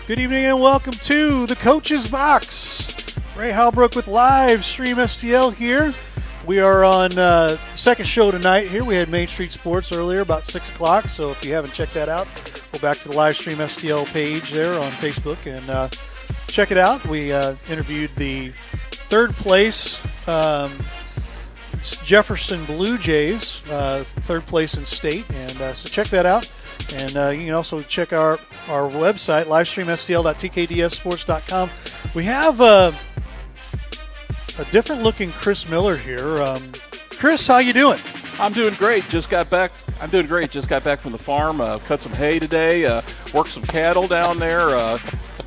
Good evening and welcome to the Coach's Box. Ray Halbrook with Live Stream STL here. We are on second show tonight here. We had Main Street Sports earlier about 6 o'clock, so if you haven't checked that out, go back to the Live Stream STL page there on Facebook and check it out. We interviewed the third place Jefferson Blue Jays, third place in state, and so check that out. And you can also check our website, livestreamstl.tkdssports.com. We have a different-looking Chris Miller here. Chris, how you doing? I'm doing great. Just got back. I'm doing great. Just got back from the farm. Cut some hay today. Worked some cattle down there.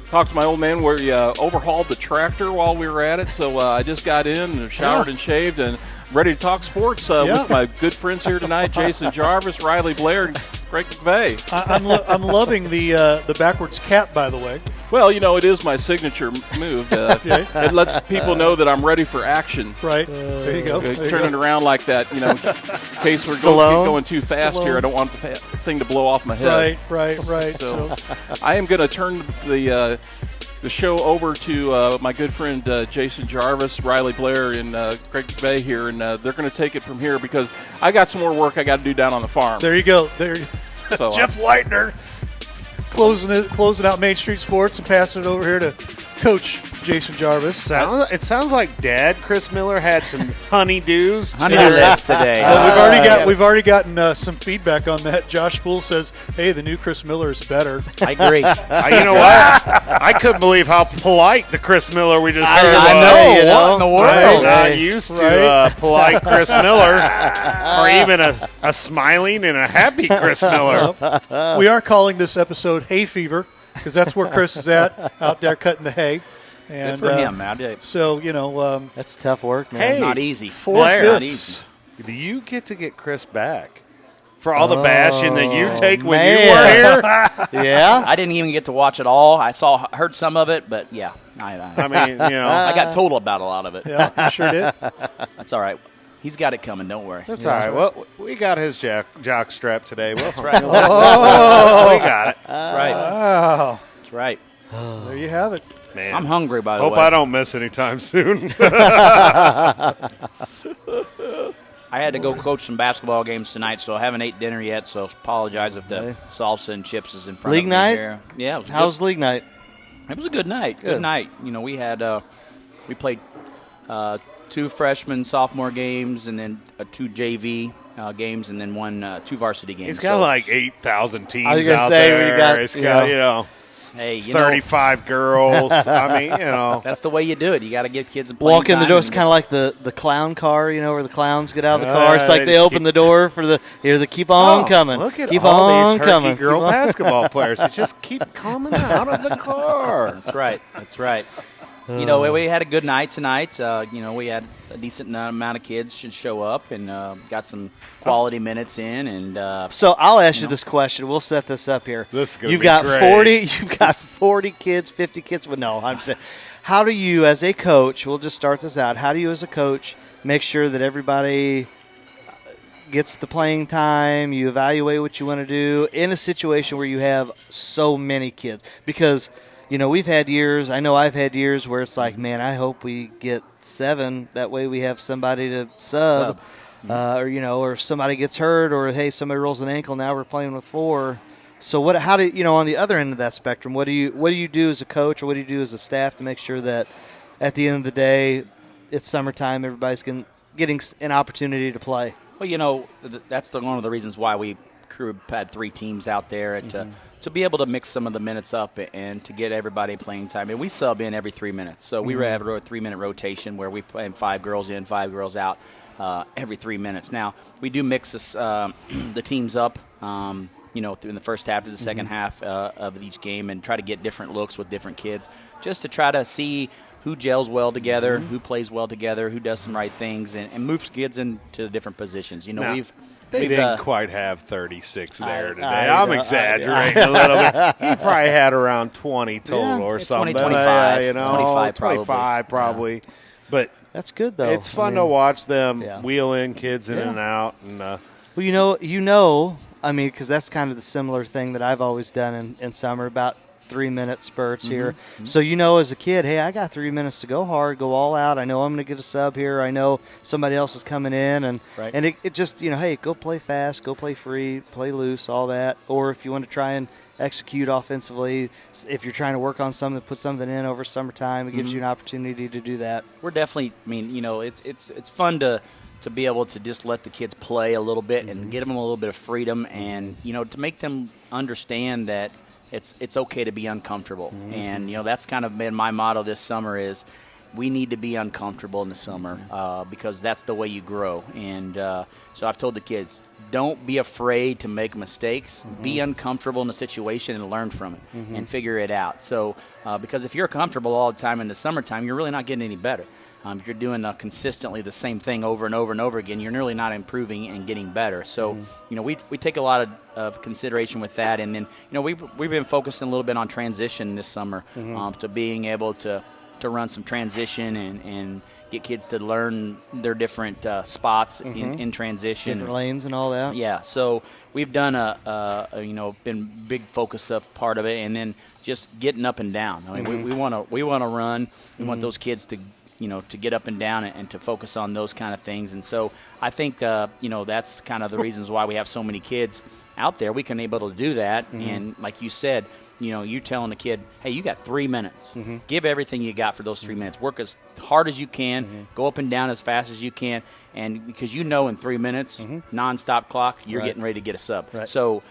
Talked to my old man where he overhauled the tractor while we were at it. So I just got in and showered and shaved and ready to talk sports with my good friends here tonight, Jason Jarvis, Riley Blair, and Greg McVeigh. I'm loving the backwards cap, by the way. Well, you know, it is my signature move. It lets people know that I'm ready for action. Right. There you go. Turn it around like that, you know, in case we're going too fast here. I don't want the thing to blow off my head. Right. So I am going to turn the show over to my good friend Jason Jarvis, Riley Blair, and Greg McVeigh here, and they're going to take it from here because I got some more work I got to do down on the farm. There you go. So, Jeff Whitener closing out Main Street Sports and passing it over here to Coach Jason Jarvis. It sounds like Dad, Chris Miller, had some honeydews today. We've already gotten some feedback on that. Josh Spool says, "Hey, the new Chris Miller is better." I agree. You know what? I couldn't believe how polite the Chris Miller we just heard was. I know. What in the world? I'm not used to polite Chris Miller, or even a smiling and a happy Chris Miller. We are calling this episode Hay Fever because that's where Chris is at, out there cutting the hay. And, good for him, man. So, you know. That's tough work, man. Hey, it's not easy. 4/5. Do you get to get Chris back for all the bashing that you take when man. you were here? Yeah? I didn't even get to watch it all. I heard some of it, but yeah. I mean, you know. I got told about a lot of it. Yeah, you sure did. That's all right. He's got it coming. Don't worry. That's all right. Well, we got his jock strap today. That's right. We got it. That's right. Wow. That's right. There you have it. Man. I'm hungry, by the Hope way. I don't miss anytime soon. I had to go coach some basketball games tonight, so I haven't ate dinner yet, so apologize if the salsa and chips is in front League of me night? here. Yeah, it was How's league night? It was a good night. Good night. You know, we had we played 2 freshman, sophomore games, and then 2 JV games, and then 2 varsity games. He's got like 8,000 teams I was gonna out say, there. we got, He's got, you know, hey, 35 girls. I mean, you know. that's the way you do it. You got to give kids a playing Walk in the time door. It's and kind of like the clown car, you know, where the clowns get out of the car. It's like they open the door for the keep on coming. Look at keep all on these coming. herky girl basketball players. They just keep coming out of the car. That's right. That's right. You know, we had a good night tonight. You know, we had a decent amount of kids should show up and got some quality minutes in. And So I'll ask you this question. We'll set this up here. This is gonna You've be got great. 40. You've got 40 kids, 50 kids. Well, no, I'm saying, how do you, as a coach? We'll just start this out. How do you, as a coach, make sure that everybody gets the playing time? You evaluate what you want to do in a situation where you have so many kids because. You know, we've had years, I know I've had years where it's like, man, I hope we get 7. That way we have somebody to sub. Or, you know, or if somebody gets hurt or, hey, somebody rolls an ankle, now we're playing with 4. So how do you know, on the other end of that spectrum, what do you do as a coach or what do you do as a staff to make sure that at the end of the day, it's summertime, everybody's getting an opportunity to play? well, you know, that's one of the reasons why we had 3 teams out there to be able to mix some of the minutes up and to get everybody playing time. And we sub in every 3 minutes. So we have a 3-minute rotation where we play 5 girls in, 5 girls out every 3 minutes. Now, we do mix the teams up, you know, in the first half to the second half of each game and try to get different looks with different kids just to try to see who gels well together, who plays well together, who does some right things, and moves kids into different positions. You know, Now, we've They didn't quite have 36 there today. I I'm know, exaggerating a little bit. He probably had around 20 total or something. 25, you know, 25 probably. 25 probably. But That's good, though. it's fun to watch them yeah. wheel in kids in and out. And Well, you know, I mean, because that's kind of the similar thing that I've always done in summer about 3-minute spurts here. So as a kid, hey, I got 3 minutes to go hard, go all out. I know I'm going to get a sub here. I know somebody else is coming in. And it just, hey, go play fast, go play free, play loose, all that. Or if you want to try and execute offensively, if you're trying to work on something, put something in over summertime, it gives you an opportunity to do that. We're definitely, it's fun to be able to just let the kids play a little bit and get them a little bit of freedom, and to make them understand that it's okay to be uncomfortable. And that's kind of been my motto this summer is we need to be uncomfortable in the summer because that's the way you grow. And so I've told the kids, don't be afraid to make mistakes. Be uncomfortable in the situation and learn from it and figure it out. So because if you're comfortable all the time in the summertime, you're really not getting any better. If you're doing consistently the same thing over and over and over again, you're really not improving and getting better. So, we take a lot of consideration with that. And then, we've been focusing a little bit on transition this summer to being able to run some transition and get kids to learn their different spots in transition. Different lanes and all that. Yeah, so we've done been big focus of part of it, and then just getting up and down. I mean, we want to run. We want those kids to get up and down and to focus on those kind of things. And so I think that's kind of the reasons why we have so many kids out there. We can able to do that, and like you said, you're telling the kid, hey, you got 3 minutes. Give everything you got for those 3 minutes. Work as hard as you can. Go up and down as fast as you can. And because in 3 minutes, nonstop clock, you're getting ready to get a sub. Right. So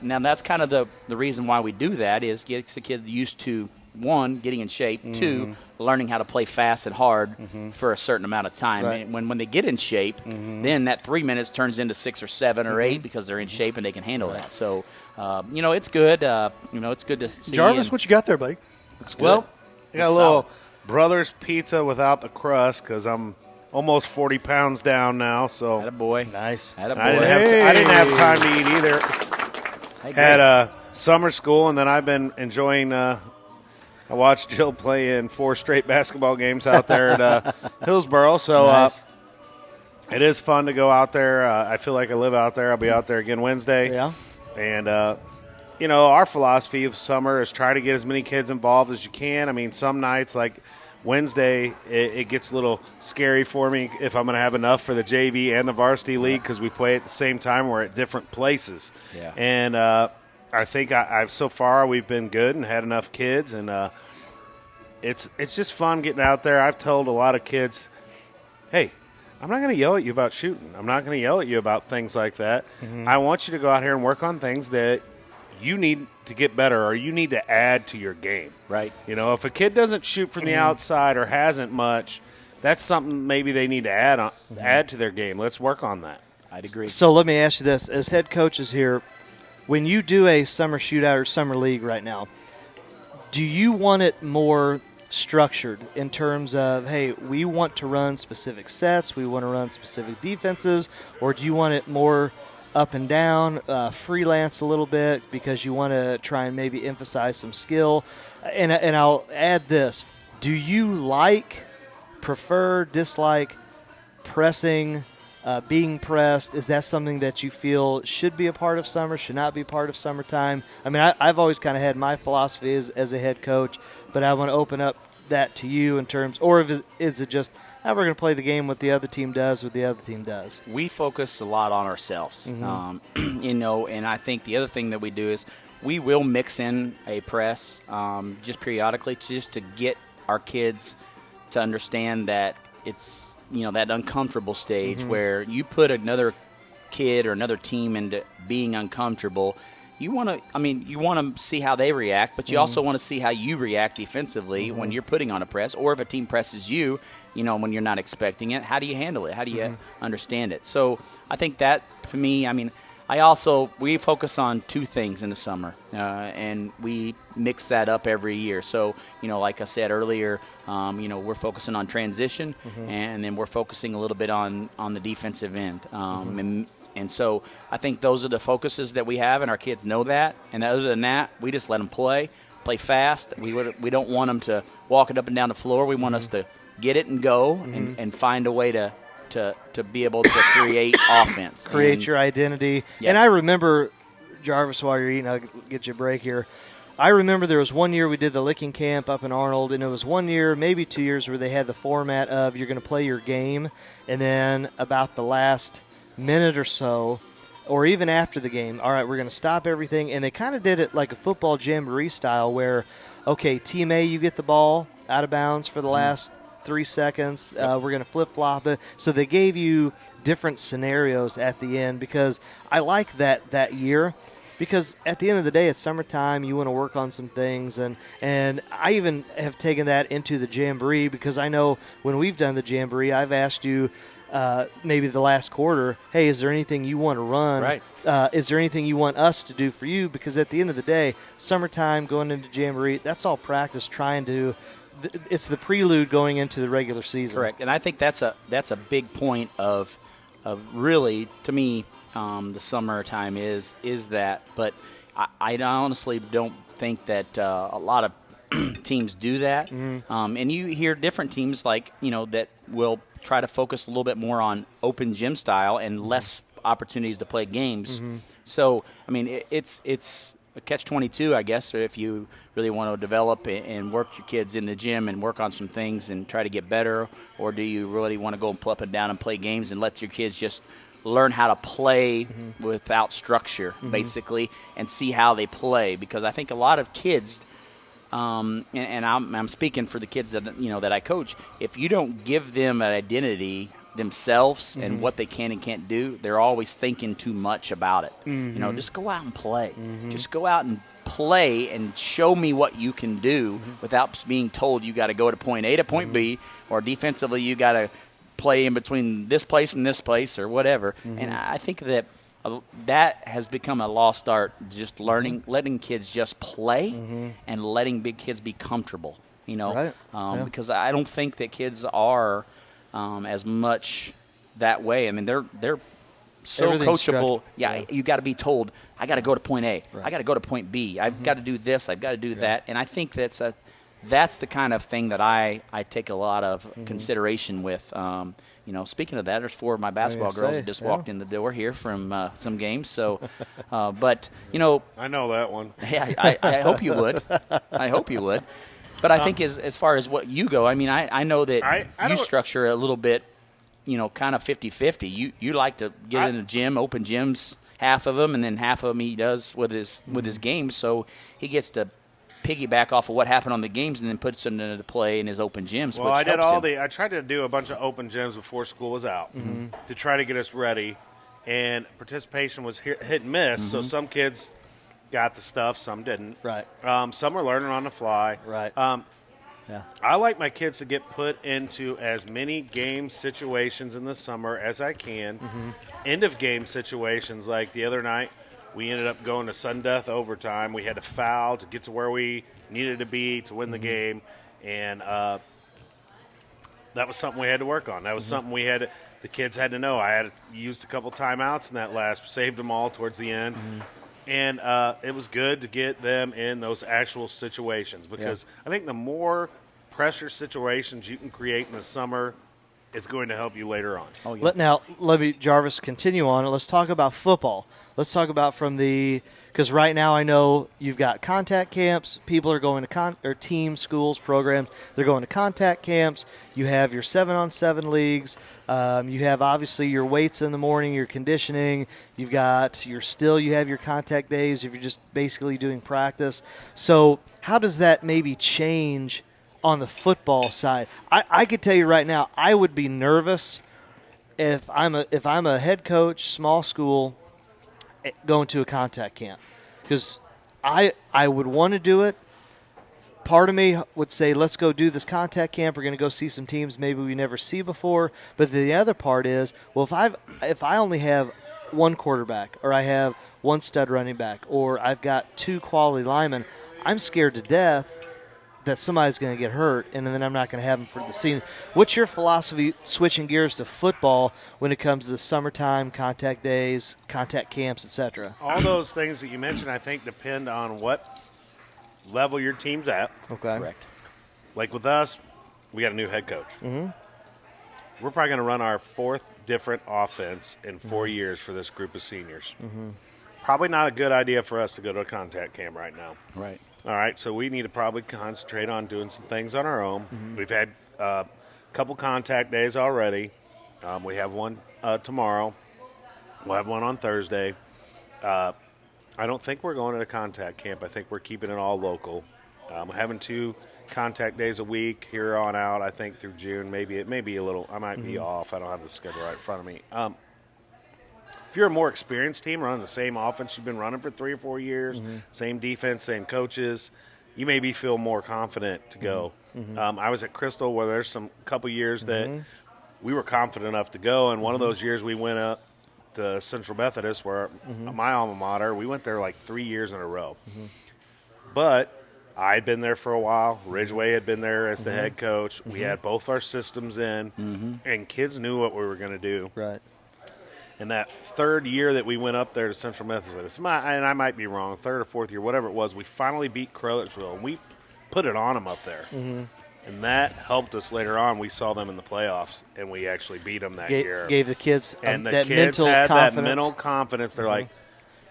now that's kind of the reason why we do that is gets the kid used to, one, getting in shape, two, learning how to play fast and hard for a certain amount of time. Right. And when they get in shape, then that 3 minutes turns into 6 or 7 or 8 because they're in shape and they can handle that. So, it's good. It's good to see. Jarvis, what you got there, buddy? Well, I got It's a little solid. Brothers Pizza without the crust because I'm almost 40 pounds down now. So Attaboy. Nice. Attaboy. I didn't have time to eat either. Hey, Had summer school, and then I've been enjoying I watched Jill play in 4 straight basketball games out there at Hillsboro. So Nice. it is fun to go out there. I feel like I live out there. I'll be out there again Wednesday. Yeah. And, our philosophy of summer is try to get as many kids involved as you can. I mean, some nights, like Wednesday, it gets a little scary for me if I'm going to have enough for the JV and the varsity league because we play at the same time. We're at different places. Yeah. And I think I've so far we've been good and had enough kids. And it's just fun getting out there. I've told a lot of kids, hey, I'm not going to yell at you about shooting. I'm not going to yell at you about things like that. I want you to go out here and work on things that you need to get better or you need to add to your game. Right. If a kid doesn't shoot from the outside or hasn't much, that's something maybe they need to add to their game. Let's work on that. I'd agree. So let me ask you this. As head coaches here, when you do a summer shootout or summer league right now, do you want it more structured in terms of, hey, we want to run specific sets, we want to run specific defenses, or do you want it more up and down, freelance a little bit because you want to try and maybe emphasize some skill? And I'll add this. Do you prefer, dislike pressing, being pressed? Is that something that you feel should be a part of summer, should not be part of summertime? I mean, I've always kind of had my philosophy as a head coach, but I want to open up that to you in terms, or is it just, we're going to play the game what the other team does, what the other team does? We focus a lot on ourselves, and I think the other thing that we do is we will mix in a press just periodically just to get our kids to understand that it's, that uncomfortable stage where you put another kid or another team into being uncomfortable. You want to see how they react, but you also want to see how you react defensively when you're putting on a press, or if a team presses you, when you're not expecting it. How do you handle it? How do you understand it? So I think that, to me, we focus on 2 things in the summer, and we mix that up every year. So, like I said earlier, we're focusing on transition, and then we're focusing a little bit on the defensive end. And so I think those are the focuses that we have, and our kids know that. And other than that, we just let them play fast. We don't want them to walk it up and down the floor. We want us to get it and go and find a way to be able to create offense. Create your identity. Yes. And I remember, Jarvis, while you're eating, I'll get you a break here. I remember there was one year we did the licking camp up in Arnold, and it was 1 year, maybe 2 years, where they had the format of you're going to play your game, and then about the last minute or so, or even after the game, all right, we're going to stop everything. And they kind of did it like a football jamboree style where, okay, Team A, you get the ball out of bounds for the last 3 seconds. We're going to flip-flop it. So they gave you different scenarios at the end because I like that year. Because at the end of the day, it's summertime. You want to work on some things, and I even have taken that into the jamboree because I know when we've done the jamboree, I've asked you maybe the last quarter, hey, is there anything you want to run? Right. Is there anything you want us to do for you? Because at the end of the day, summertime, going into jamboree, that's all practice. It's the prelude going into the regular season. Correct, and I think that's a big point of really, to me, the summertime is that. But I honestly don't think that a lot of teams do that. Mm-hmm. And you hear different teams that will try to focus a little bit more on open gym style and less opportunities to play games. Mm-hmm. So, I mean, it's a catch-22, I guess, if you really want to develop and work your kids in the gym and work on some things and try to get better, or do you really want to go up and down and play games and let your kids just learn how to play without structure, basically, and see how they play? Because I think a lot of kids, and I'm speaking for the kids that I coach, if you don't give them an identity themselves and what they can and can't do, they're always thinking too much about it. Just go out and play. Just go out and play and show me what you can do without being told you got to go to point A to point B, or defensively you got to play in between this place and this place or whatever. And I think that has become a lost art, just letting kids just play and letting big kids be comfortable, Right. Because I don't think that kids are as much that way. I mean, they're so coachable. You got to be told, I got to go to point A. Right. I got to go to point B. I've got to do this. I've got to do that. And I think that's the kind of thing that I take a lot of consideration with. Speaking of that, there's 4 of my basketball girls that just walked in the door here from some games. So, but I know that one. Yeah, I hope you would. I hope you would. But I think as far as what you go, I mean, I know that you structure a little bit, kind of 50-50. You like to get in the gym, open gyms, half of them, and then half of them he does with his games. So he gets to piggyback off of what happened on the games and then puts them into play in his open gyms. Well, I tried to do a bunch of open gyms before school was out to try to get us ready, and participation was hit and miss. So some kids got the stuff, some didn't. Right. Some are learning on the fly. Right. I like my kids to get put into as many game situations in the summer as I can. End of game situations, like the other night, we ended up going to sudden death overtime. We had to foul to get to where we needed to be to win the game, and that was something we had to work on. That was something the kids had to know. I had used a couple timeouts in that last, saved them all towards the end. And it was good to get them in those actual situations because I think the more pressure situations you can create in the summer is going to help you later on. Oh, yeah. Now, let me, Jarvis, continue on. Let's talk about football. Let's talk about because right now I know you've got contact camps. People are going to team schools, programs. They're going to contact camps. You have your 7-on-7 leagues. You have obviously your weights in the morning, your conditioning. You have your contact days if you're just basically doing practice. So how does that maybe change on the football side? I could tell you right now, I would be nervous if I'm a head coach, small school, going to a contact camp, because I would want to do it. Part of me would say, let's go do this contact camp. We're going to go see some teams maybe we never see before. But the other part is, well, if I only have one quarterback, or I have one stud running back, or I've got 2 quality linemen, I'm scared to death that somebody's going to get hurt, and then I'm not going to have them for the season. What's your philosophy switching gears to football when it comes to the summertime, contact days, contact camps, etc.? All those things that you mentioned, I think, depend on what level your team's at. Okay. Correct. Like with us, we got a new head coach. We're probably going to run our 4th different offense in 4 years for this group of seniors. Probably not a good idea for us to go to a contact camp right now. Right. All right, so we need to probably concentrate on doing some things on our own. We've had a couple contact days already. We have one tomorrow. We'll have one on Thursday. I don't think we're going to the contact camp. I think we're keeping it all local. Having 2 contact days a week here on out, I think through June. Maybe it may be a little – I might be off. I don't have the schedule right in front of me. If you're a more experienced team running the same offense you've been running for 3 or 4 years, same defense, same coaches, you maybe feel more confident to go. I was at Crystal where there's some couple years that we were confident enough to go, and one of those years we went up to Central Methodist, where my alma mater, we went there like 3 years in a row. But I'd been there for a while. Ridgeway had been there as the head coach. We had both our systems in, and kids knew what we were going to do. Right. And that third year that we went up there to Central Methodist, and I might be wrong, third or fourth year, whatever it was, we finally beat Crothersville, and we put it on them up there. And that helped us later on. We saw them in the playoffs, and we actually beat them that year. Gave the kids and the that kids mental had confidence. that mental confidence. They're like,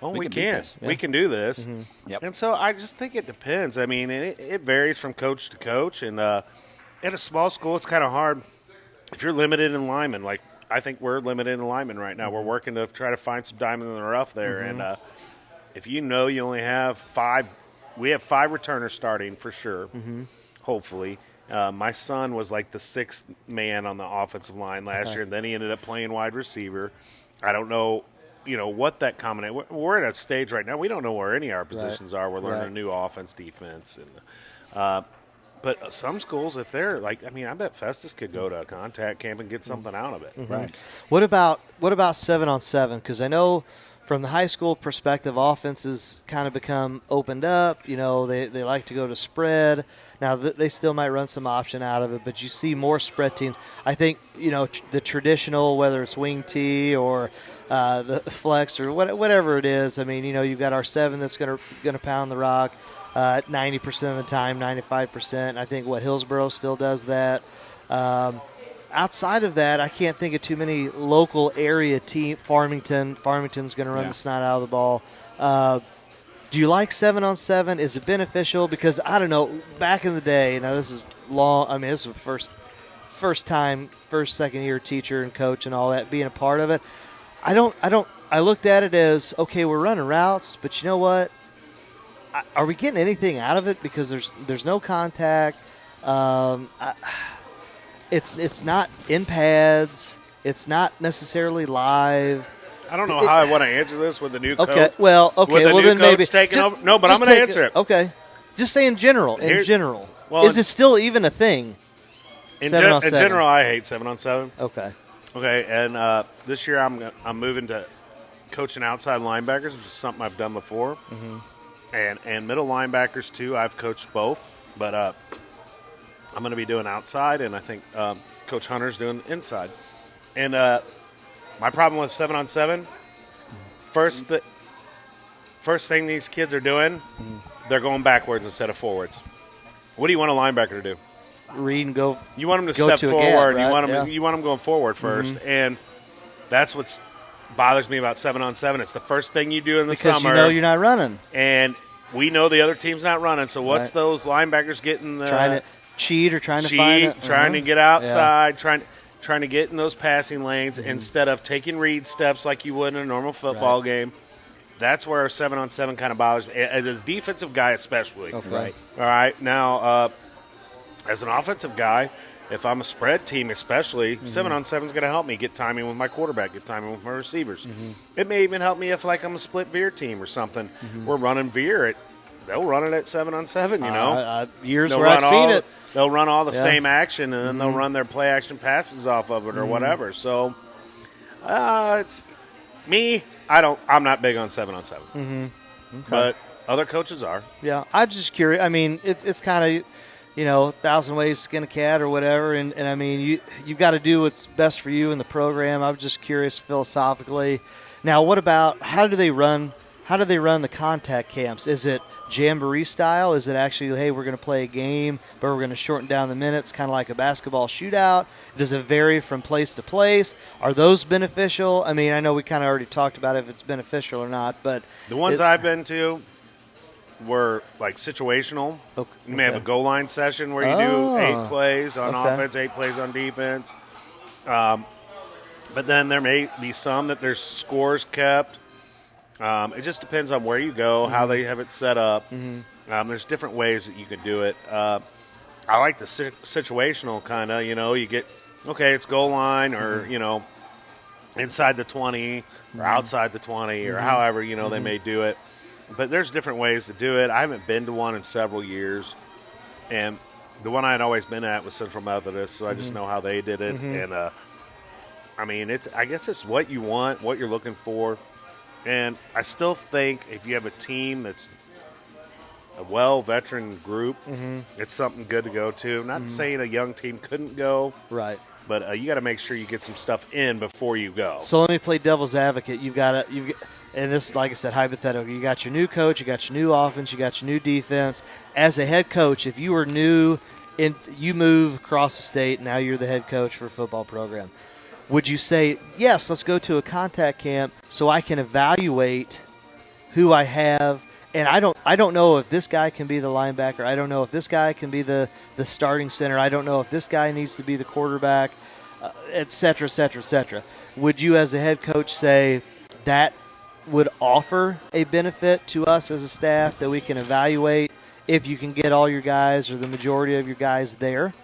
oh, we can beat can. this. We can do this. Yep. And so I just think it depends. I mean, it varies from coach to coach. And at a small school, it's kind of hard. If you're limited in linemen, like I think we're limited in linemen right now. We're working to try to find some diamond in the rough there. And if you know you only have 5 – we have 5 returners starting for sure, hopefully. My son was like the 6th man on the offensive line last year, and then he ended up playing wide receiver. I don't know, what that combination. We're at a stage right now. We don't know where any of our positions are. We're learning a new offense, defense, and but some schools, if they're like, I bet Festus could go to a contact camp and get something out of it. Right. What about 7-on-7? Because I know from the high school perspective, offenses kind of become opened up. They like to go to spread. Now, they still might run some option out of it, but you see more spread teams. I think, the traditional, whether it's wing T or the flex or whatever it is, you've got our 7 that's going to pound the rock 90% of the time, 95%. I think Hillsboro still does that. Outside of that, I can't think of too many local area team. Farmington's going to run the snot out of the ball. Do you like 7-on-7? Is it beneficial? Because I don't know. Back in the day, this is long. This is first second year teacher and coach and all that, being a part of it. I looked at it as, okay, we're running routes, but you know what? Are we getting anything out of it? Because there's no contact. It's not in pads. It's not necessarily live. I don't know how I want to answer this with the new coach. Okay, well, then maybe taking over. No, but I'm going to answer it. Okay, just say in general. Well, is it still even a thing? In general, I hate 7-on-7. Okay, and this year I'm moving to coaching outside linebackers, which is something I've done before, and middle linebackers too. I've coached both, but I'm going to be doing outside, and I think Coach Hunter's doing inside. And my problem with 7-on-7, first thing these kids are doing, they're going backwards instead of forwards. What do you want a linebacker to do? Read and go. You want them to go step to forward. A gap, right? You want them going forward first, and that's what bothers me about 7-on-7. It's the first thing you do in the summer. Because you're not running, and we know the other team's not running. So what's those linebackers getting? Trying to cheat or trying to find it? Trying to get outside, trying to get in those passing lanes instead of taking read steps like you would in a normal football game. That's where 7-on-7 kind of bothers me, as a defensive guy especially. Okay. Right. All right. Now, as an offensive guy, if I'm a spread team especially, 7-on-7 is going to help me get timing with my quarterback, get timing with my receivers. It may even help me if, like, I'm a split veer team or something. We're running veer. They'll run it at 7-on-7, years where I've seen it. They'll run all the same action, and then they'll run their play action passes off of it or whatever. So, it's me. I'm not big on 7-on-7. Okay. But other coaches are. Yeah, I'm just curious. It's kind of, 1,000 ways to skin a cat or whatever, and you got to do what's best for you in the program. I'm just curious philosophically. Now, what about how do they run the contact camps? Is it jamboree style? Is it actually, hey, we're going to play a game, but we're going to shorten down the minutes, kind of like a basketball shootout? Does it vary from place to place? Are those beneficial? I know we kind of already talked about if it's beneficial or not, but the ones I've been to, were like situational. Okay. You may have a goal line session where you do 8 plays on offense, 8 plays on defense. But then there may be some that there's scores kept. It just depends on where you go, how they have it set up. There's different ways that you could do it. I like the situational kind of, you get, okay, it's goal line or, inside the 20 or outside the 20 or however, they may do it. But there's different ways to do it. I haven't been to one in several years. And the one I had always been at was Central Methodist, so I just know how they did it. And, I guess it's what you want, what you're looking for. And I still think if you have a team that's a veteran group, it's something good to go to. Not saying a young team couldn't go. Right. But you got to make sure you get some stuff in before you go. So let me play devil's advocate. And this, like I said, hypothetical. You got your new coach, you got your new offense, you got your new defense. As a head coach, if you were new and you move across the state, now you're the head coach for a football program, would you say, yes, let's go to a contact camp so I can evaluate who I have? And I don't know if this guy can be the linebacker. I don't know if this guy can be the starting center. I don't know if this guy needs to be the quarterback, et cetera, et cetera, et cetera. Would you as a head coach say that would offer a benefit to us as a staff that we can evaluate if you can get all your guys or the majority of your guys there?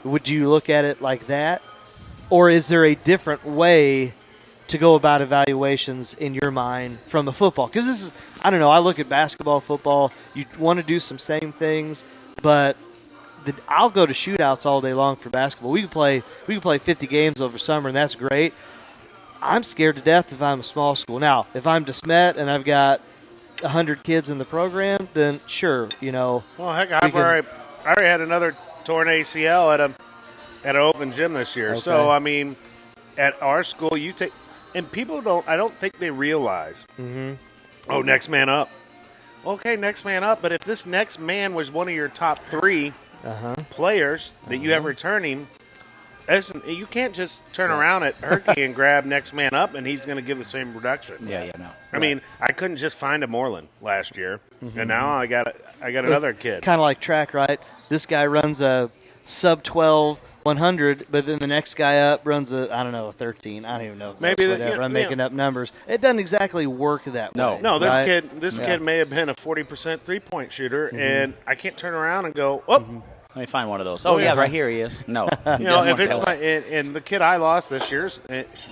Would you look at it like that? Or is there a different way to go about evaluations in your mind from the football? Because this is, I don't know, I look at basketball, football, you want to do some same things, but I'll go to shootouts all day long for basketball. We can play 50 games over summer, and that's great. I'm scared to death if I'm a small school. Now, if I'm DeSmet and I've got 100 kids in the program, then sure, Well, heck, I already had another torn ACL at an open gym this year. Okay. So, at our school, and people I don't think they realize, oh, next man up. Okay, next man up, but if this next man was one of your top 3 players that you have returning, you can't just turn around at Herky and grab next man up, and he's going to give the same production. Yeah, no. I mean, I couldn't just find a Moreland last year, and now I got another kid. Kind of like track, right? This guy runs a sub-12 100, but then the next guy up runs a 13. I don't even know. I'm making up numbers. It doesn't exactly work that way. No, this kid may have been a 40% three-point shooter, and I can't turn around and go, oh. Let me find one of those. Oh, yeah, right here he is. No. If it's and the kid I lost this year's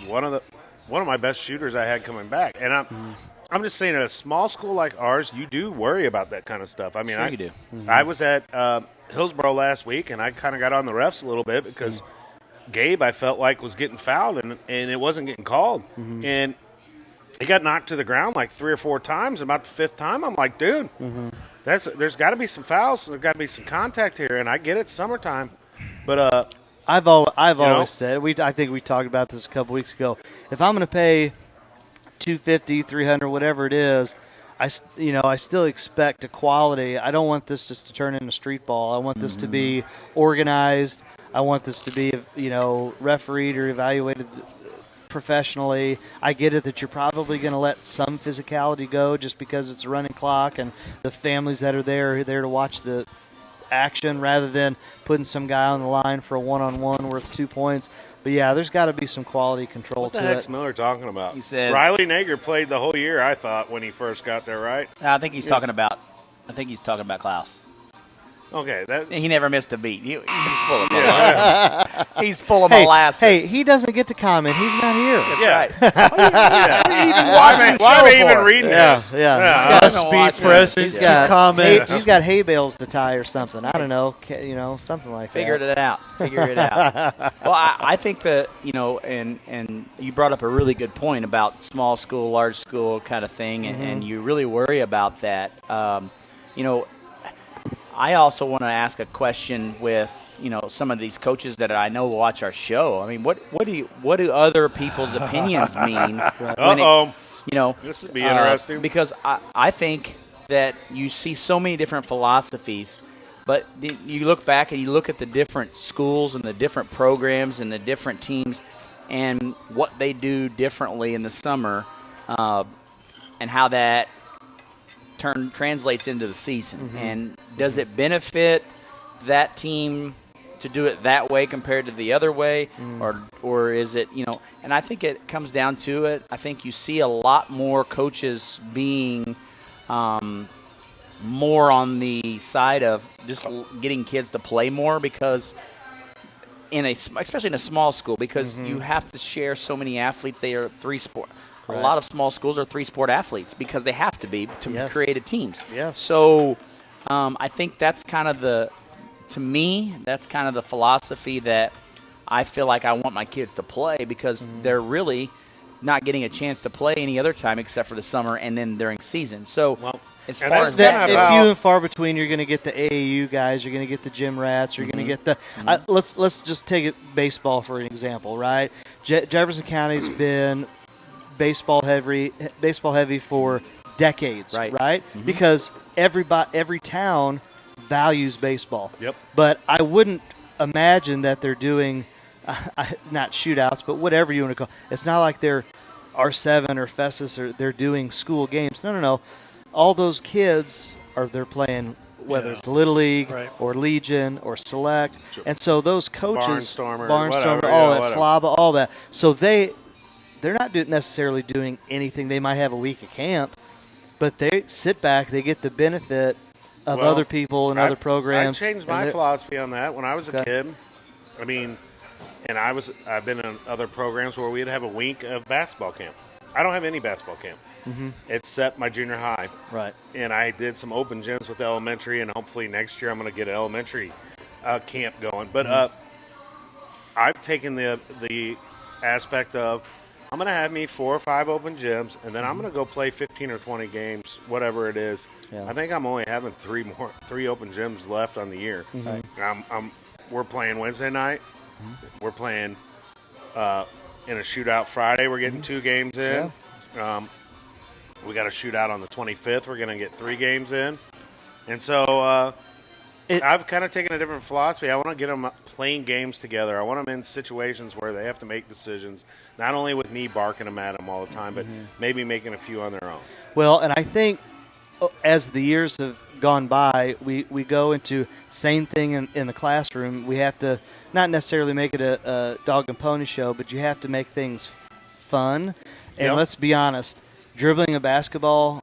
one of my best shooters I had coming back, and I'm just saying at a small school like ours, you do worry about that kind of stuff. I mean, you do. I was at Hillsboro last week, and I kind of got on the refs a little bit because Gabe, I felt like, was getting fouled, and it wasn't getting called, and he got knocked to the ground like 3 or 4 times. About the 5th time, I'm like, dude. There's got to be some fouls. There's got to be some contact here, and I get it, summertime, but I've always said I think we talked about this a couple weeks ago. If I'm going to pay $250, $300, whatever it is, I still expect a quality. I don't want this just to turn into street ball. I want this to be organized. I want this to be refereed or evaluated professionally. I get it that you're probably going to let some physicality go just because it's a running clock and the families that are there to watch the action rather than putting some guy on the line for a one-on-one worth 2 points. But, yeah, there's got to be some quality control to it. What the heck's Miller talking about? He says Riley Nager played the whole year, I thought, when he first got there, right? I think he's talking about Klaus. Okay, he never missed a beat. He's full of molasses. He's full of molasses. Hey, he doesn't get to comment. He's not here. That's right. Why am I even reading this? Yeah. He's got speed presence to comment. He's got hay bales to tie or something. I don't know. Something like Figure it out. Well, I think that, and you brought up a really good point about small school, large school kind of thing, and you really worry about that. I also want to ask a question with some of these coaches that I know watch our show. I mean, what do other people's opinions mean? This would be interesting because I think that you see so many different philosophies, but you look back and you look at the different schools and the different programs and the different teams and what they do differently in the summer, and how that translates into the season. And does it benefit that team to do it that way compared to the other way, or is it, and I think it comes down to it. I think you see a lot more coaches being more on the side of just getting kids to play more, because especially in a small school, because you have to share so many athletes. They are three-sport. Right. A lot of small schools are three-sport athletes because they have to be to create a teams. Yes. So I think that's kind of to me, that's kind of the philosophy that I feel like I want my kids to play, because they're really not getting a chance to play any other time except for the summer and then during season. So as far as that, if few and far between, you're going to get the AAU guys, you're going to get the gym rats, you're going to get the let's just take it baseball for an example, right? Jefferson County's been baseball heavy for decades, right? Because every town values baseball. Yep. But I wouldn't imagine that they're doing not shootouts, but whatever you want to call it. It's not like they're R7 or Festus or they're doing school games. No. All those kids they're playing, whether it's Little League or Legion or Select. Sure. And so those coaches, Barnstormer, all that, Slava, all that. So they're not necessarily doing anything. They might have a week of camp, but they sit back, they get the benefit of other people and other programs. I changed my philosophy on that when I was a kid. I mean, and I've been in other programs where we'd have a week of basketball camp. I don't have any basketball camp. Except my junior high. Right. And I did some open gyms with elementary, and hopefully next year I'm going to get an elementary camp going. But I've taken the aspect of I'm going to have me 4 or 5 open gyms, and then I'm going to go play 15 or 20 games, whatever it is. Yeah. I think I'm only having 3 open gyms left on the year. We're playing Wednesday night. We're playing in a shootout Friday. We're getting 2 games in. Yeah. We got a shootout on the 25th. We're going to get 3 games in. And so I've kind of taken a different philosophy. I want to get them playing games together. I want them in situations where they have to make decisions, not only with me barking them at them all the time, but maybe making a few on their own. Well, and I think as the years have gone by, we go into same thing in the classroom. We have to not necessarily make it a dog and pony show, but you have to make things fun. And let's be honest, dribbling a basketball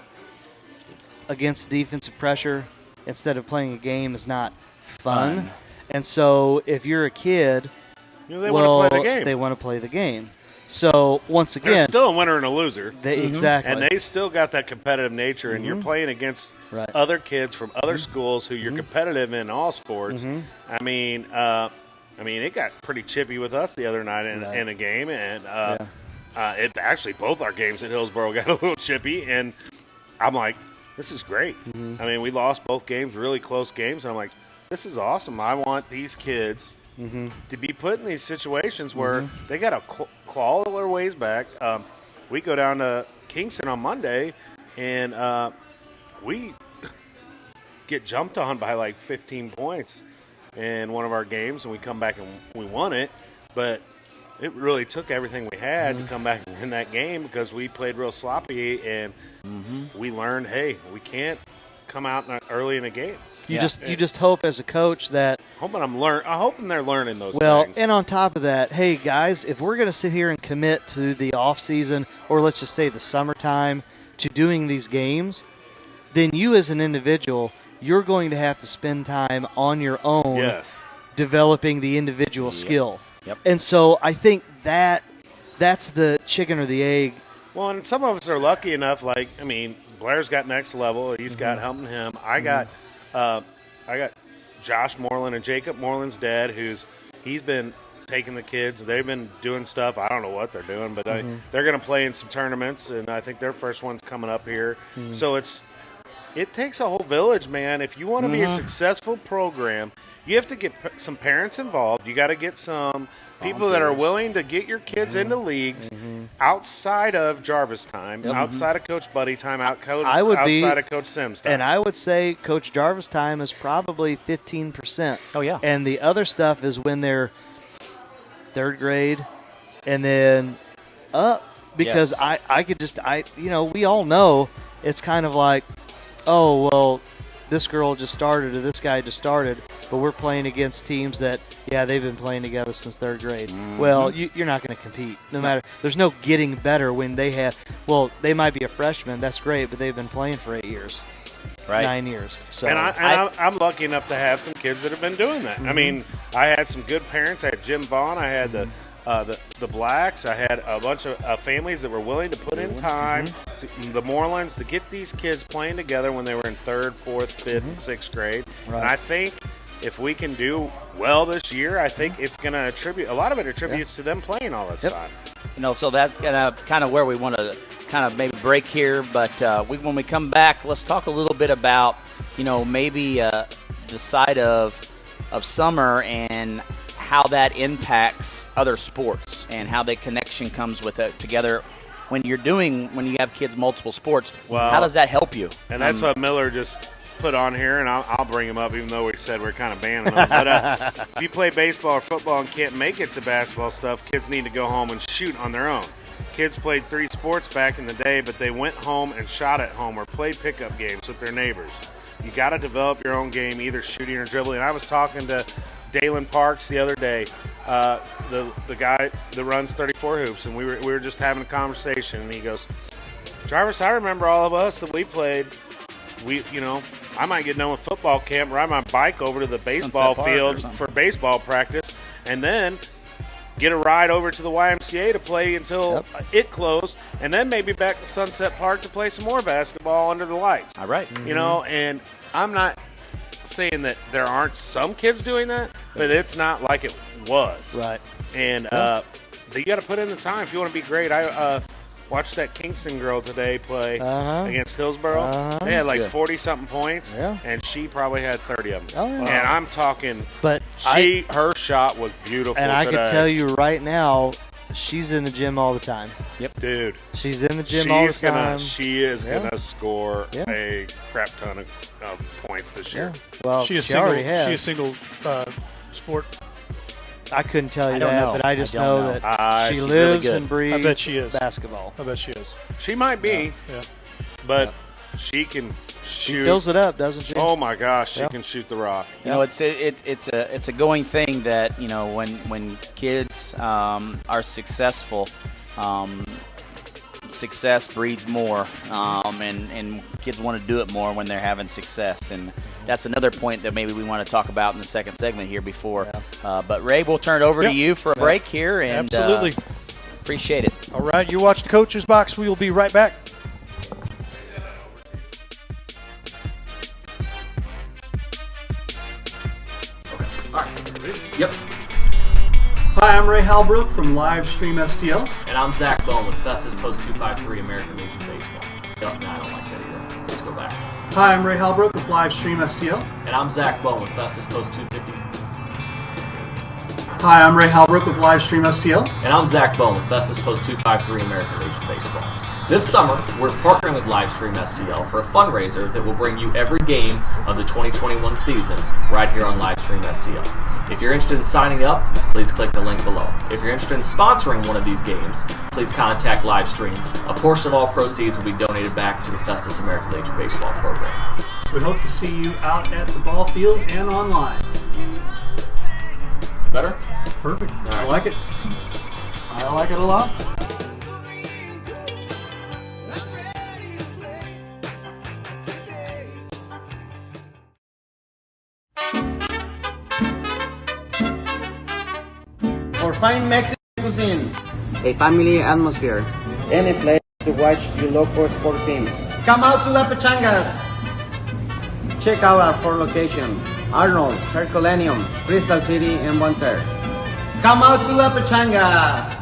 against defensive pressure instead of playing a game is not fun. And so if you're a kid, they want to play the game. They want to play the game. So once again, there's still a winner and a loser. Exactly. And they still got that competitive nature, and you're playing against other kids from other schools who you're competitive in all sports. I mean, it got pretty chippy with us the other night in a game, and it actually both our games at Hillsboro got a little chippy, and I'm like, this is great. I mean, we lost both games, really close games, and I'm like, this is awesome. I want these kids to be put in these situations where they got to claw their ways back. We go down to Kingston on Monday, and we get jumped on by like 15 points in one of our games, and we come back and we won it. But it really took everything we had to come back and win that game because we played real sloppy, and we learned, hey, we can't come out early in a game. You just hope as a coach that I'm hoping they're learning those things. Well, and on top of that, hey guys, if we're going to sit here and commit to the off season, or let's just say the summertime, to doing these games, then you as an individual, you're going to have to spend time on your own developing the individual skill. Yep. And so I think that's the chicken or the egg. Well, and some of us are lucky enough. Like, I mean, Blair's got next level. He's got helping him. I got Josh Moreland and Jacob Moreland's dad, he's been taking the kids. They've been doing stuff. I don't know what they're doing, but they're going to play in some tournaments, and I think their first one's coming up here. So it takes a whole village, man. If you want to be a successful program, you have to get some parents involved. You got to get some people that are willing to get your kids into leagues outside of Jarvis time, outside of Coach Buddy time, outside of Coach Sims time. And I would say Coach Jarvis time is probably 15%. Oh, yeah. And the other stuff is when they're third grade and then up. Because we all know it's kind of like, oh, well, this girl just started or this guy just started, but we're playing against teams that, yeah, they've been playing together since 3rd grade. Mm-hmm. Well, you're not going to compete. No matter. There's no getting better when they have – well, they might be a freshman. That's great, but they've been playing for 8 years. Right. 9 years. So And I'm lucky enough to have some kids that have been doing that. I mean, I had some good parents. I had Jim Vaughn. I had the Blacks. I had a bunch of families that were willing to put in time, the Morelands, to get these kids playing together when they were in 3rd, 4th, 5th, and 6th grade. Right. And I think if we can do well this year, I think it's going to attribute – a lot of it attributes to them playing all this time. So that's kind of where we want to kind of maybe break here. But when we come back, let's talk a little bit about, maybe the side of summer and how that impacts other sports and how that connection comes with it together. When you have kids multiple sports, how does that help you? And that's what Miller just put on here, and I'll bring him up even though we said we're kind of banning them. But if you play baseball or football and can't make it to basketball stuff, kids need to go home and shoot on their own. Kids played 3 sports back in the day, but they went home and shot at home or played pickup games with their neighbors. You got to develop your own game, either shooting or dribbling. And I was talking to Dalen Parks the other day, the guy that runs 34 Hoops, and we were just having a conversation, and he goes, Jarvis, I remember all of us that we played. I might get done with football camp, ride my bike over to the baseball field for baseball practice, and then get a ride over to the YMCA to play until it closed, and then maybe back to Sunset Park to play some more basketball under the lights. All right. And I'm not saying that there aren't some kids doing that, but it's not like it was. Right. And you got to put in the time if you want to be great. I watched that Kingston girl today play against Hillsborough. They had like 40-something points, and she probably had 30 of them. Oh, yeah. And I'm talking, But her shot was beautiful and I today. can tell you right now, she's in the gym all the time. Dude, She's in the gym all the time. She is gonna score a crap ton of points this year. Well, She is already has. She is single sport. I couldn't tell you I don't that, know. but I just I don't know know. that she She's really lives good. and breathes I bet she is. basketball. I bet she is. She might be, Yeah. but she can She shoot. fills it up, doesn't she? Oh my gosh, she can shoot the rock. It's a going thing that when kids are successful, success breeds more, and kids want to do it more when they're having success, and that's another point that maybe we want to talk about in the second segment here before. But Ray, we'll turn it over to you for a break here, and Absolutely. appreciate it. All right, you watch the Coach's Box. We will be right back. Yep. Hi, I'm Ray Halbrook from Livestream STL. And I'm Zach Bone with Festus Post 253 American Legion Baseball. Yep, no, I don't like that either. Let's go back. Hi, I'm Ray Halbrook with Livestream STL. And I'm Zach Bone with Festus Post 250. Hi, I'm Ray Halbrook with Livestream STL. And I'm Zach Bone with Festus Post 253 American Legion Baseball. This summer, we're partnering with Livestream STL for a fundraiser that will bring you every game of the 2021 season right here on Livestream STL. If you're interested in signing up, please click the link below. If you're interested in sponsoring one of these games, please contact Livestream. A portion of all proceeds will be donated back to the Festus American Legion Baseball program. We hope to see you out at the ball field and online. Better? Perfect. I like it. I like it a lot. For fine Mexican cuisine, A family atmosphere. any place to watch your local sport teams. Come out to La Pechangas. Check out our 4 locations: Arnold, Herculaneum, Crystal City, and Bonter. Come out to La Pechanga.